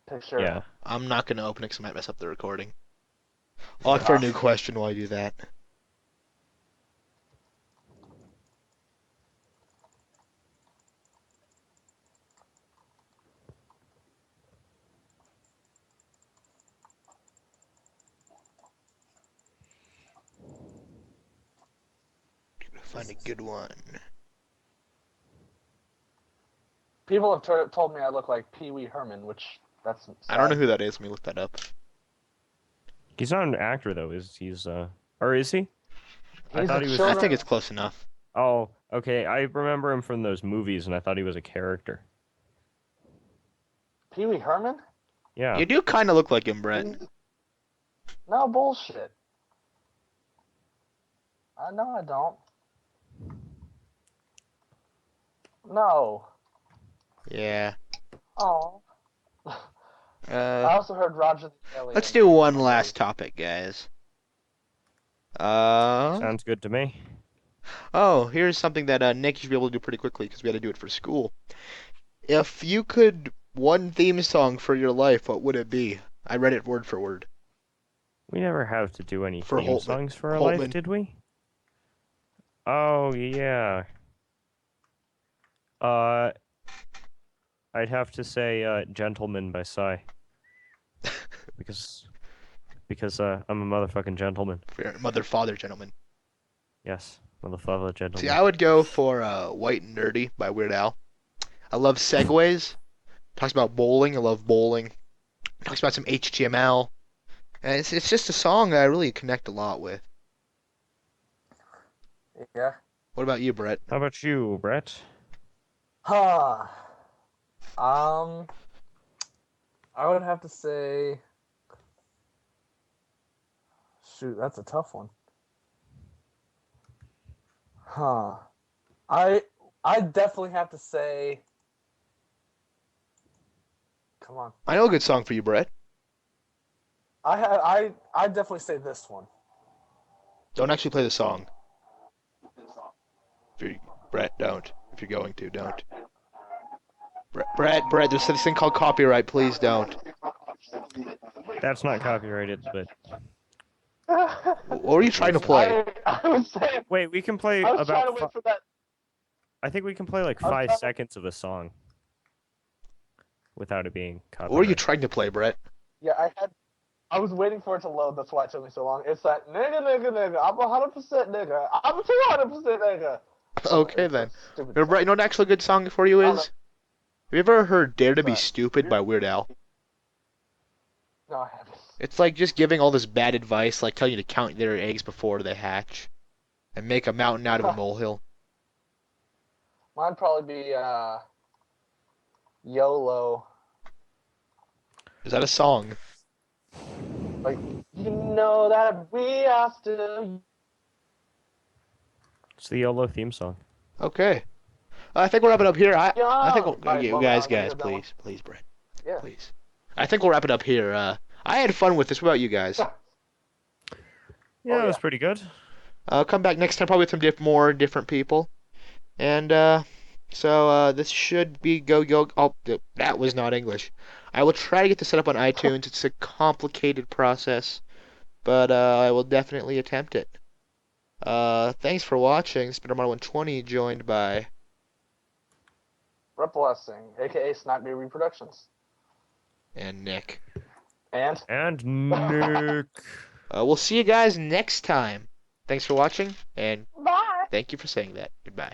Speaker 3: Right.
Speaker 2: Picture.
Speaker 3: Yeah.
Speaker 1: I'm not gonna open it because I might mess up the recording. I'll look for a new question while I do that. Find a good one.
Speaker 2: People have told me I look like Pee Wee Herman, which that's. Sad.
Speaker 1: I don't know who that is. Let me look that up.
Speaker 3: He's not an actor though, or is he? I
Speaker 2: He's
Speaker 3: thought
Speaker 2: a
Speaker 3: he was.
Speaker 1: I think it's close enough.
Speaker 3: Oh, okay. I remember him from those movies, and I thought he was a character.
Speaker 2: Pee Wee Herman?
Speaker 3: Yeah.
Speaker 1: You do kind of look like him, Brett.
Speaker 2: No bullshit. No, I don't. No.
Speaker 1: Yeah.
Speaker 2: Oh. I
Speaker 1: Uh,
Speaker 2: also heard Roger the Alien.
Speaker 1: let's do one last topic, guys.
Speaker 3: Sounds good to me.
Speaker 1: Oh, here's something that Nick should be able to do pretty quickly because we had to do it for school. If you could one theme song for your life, what would it be? I read it word for word.
Speaker 3: We never have to do any
Speaker 1: For
Speaker 3: theme
Speaker 1: Holtman.
Speaker 3: songs for our
Speaker 1: Holtman.
Speaker 3: life, did we? Oh yeah. I'd have to say "Gentleman" by Psy, because I'm a motherfucking gentleman.
Speaker 1: For your mother, father, gentlemen.
Speaker 3: Yes, motherfucker gentleman.
Speaker 1: See, I would go for White and Nerdy by Weird Al. I love segues. Talks about bowling. I love bowling. Talks about some HTML. And it's just a song that I really connect a lot with.
Speaker 2: Yeah.
Speaker 1: What about you, Brett?
Speaker 3: How about you, Brett?
Speaker 2: Huh. I would have to say. Shoot, that's a tough one. Huh. I definitely have to say. Come on.
Speaker 1: I know a good song for you, Brett.
Speaker 2: I definitely say this one.
Speaker 1: Don't actually play the song. Brett, don't. If you're going to, don't. Brett, there's this thing called copyright. Please don't.
Speaker 3: That's not copyrighted, but
Speaker 1: What were you trying to play?
Speaker 2: I was saying.
Speaker 3: wait, we can play
Speaker 2: I was trying to
Speaker 3: about.
Speaker 2: wait for that.
Speaker 3: I think we can play like
Speaker 2: I was
Speaker 3: 5
Speaker 2: trying to-
Speaker 3: seconds of a song without it being copyrighted.
Speaker 1: What were you trying to play, Brett?
Speaker 2: Yeah, I was waiting for it to load. That's why it took me so long. It's that nigga. I'm 100% nigga. I'm 200% nigga.
Speaker 1: Okay
Speaker 2: It's a
Speaker 1: then.
Speaker 2: stupid
Speaker 1: Brett, you know what an actually good song for you
Speaker 2: I don't
Speaker 1: is? Have you ever heard "Dare to Be
Speaker 2: What's that?
Speaker 1: Stupid" by Weird Al?
Speaker 2: No, I haven't.
Speaker 1: It's like just giving all this bad advice, like telling you to count their eggs before they hatch, and make a mountain out of a molehill.
Speaker 2: Mine'd probably be YOLO.
Speaker 1: Is that a song?
Speaker 2: Like, you know that we are still.
Speaker 3: It's the YOLO theme song.
Speaker 1: Okay. I think we'll wrap it up here. I think we'll,
Speaker 2: Alright,
Speaker 1: you
Speaker 2: well,
Speaker 1: guys,
Speaker 2: I'm gonna hear that one.
Speaker 1: please, Brett,
Speaker 2: Yeah.
Speaker 1: please. I think we'll wrap it up here. I had fun with this. What about you guys?
Speaker 3: Yeah,
Speaker 2: Oh,
Speaker 3: it was
Speaker 2: yeah.
Speaker 3: pretty good.
Speaker 1: Come back next time probably with some more different people. And so this should be go. Oh, that was not English. I will try to get this set up on iTunes. It's a complicated process, but I will definitely attempt it. Thanks for watching. Spinner Model 120, joined by
Speaker 2: Brett Blessing, aka Snipebee Reproductions.
Speaker 1: and Nick.
Speaker 2: And
Speaker 3: And Nick.
Speaker 1: We'll see you guys next time. Thanks for watching, and
Speaker 2: bye.
Speaker 1: thank you for saying that. Goodbye.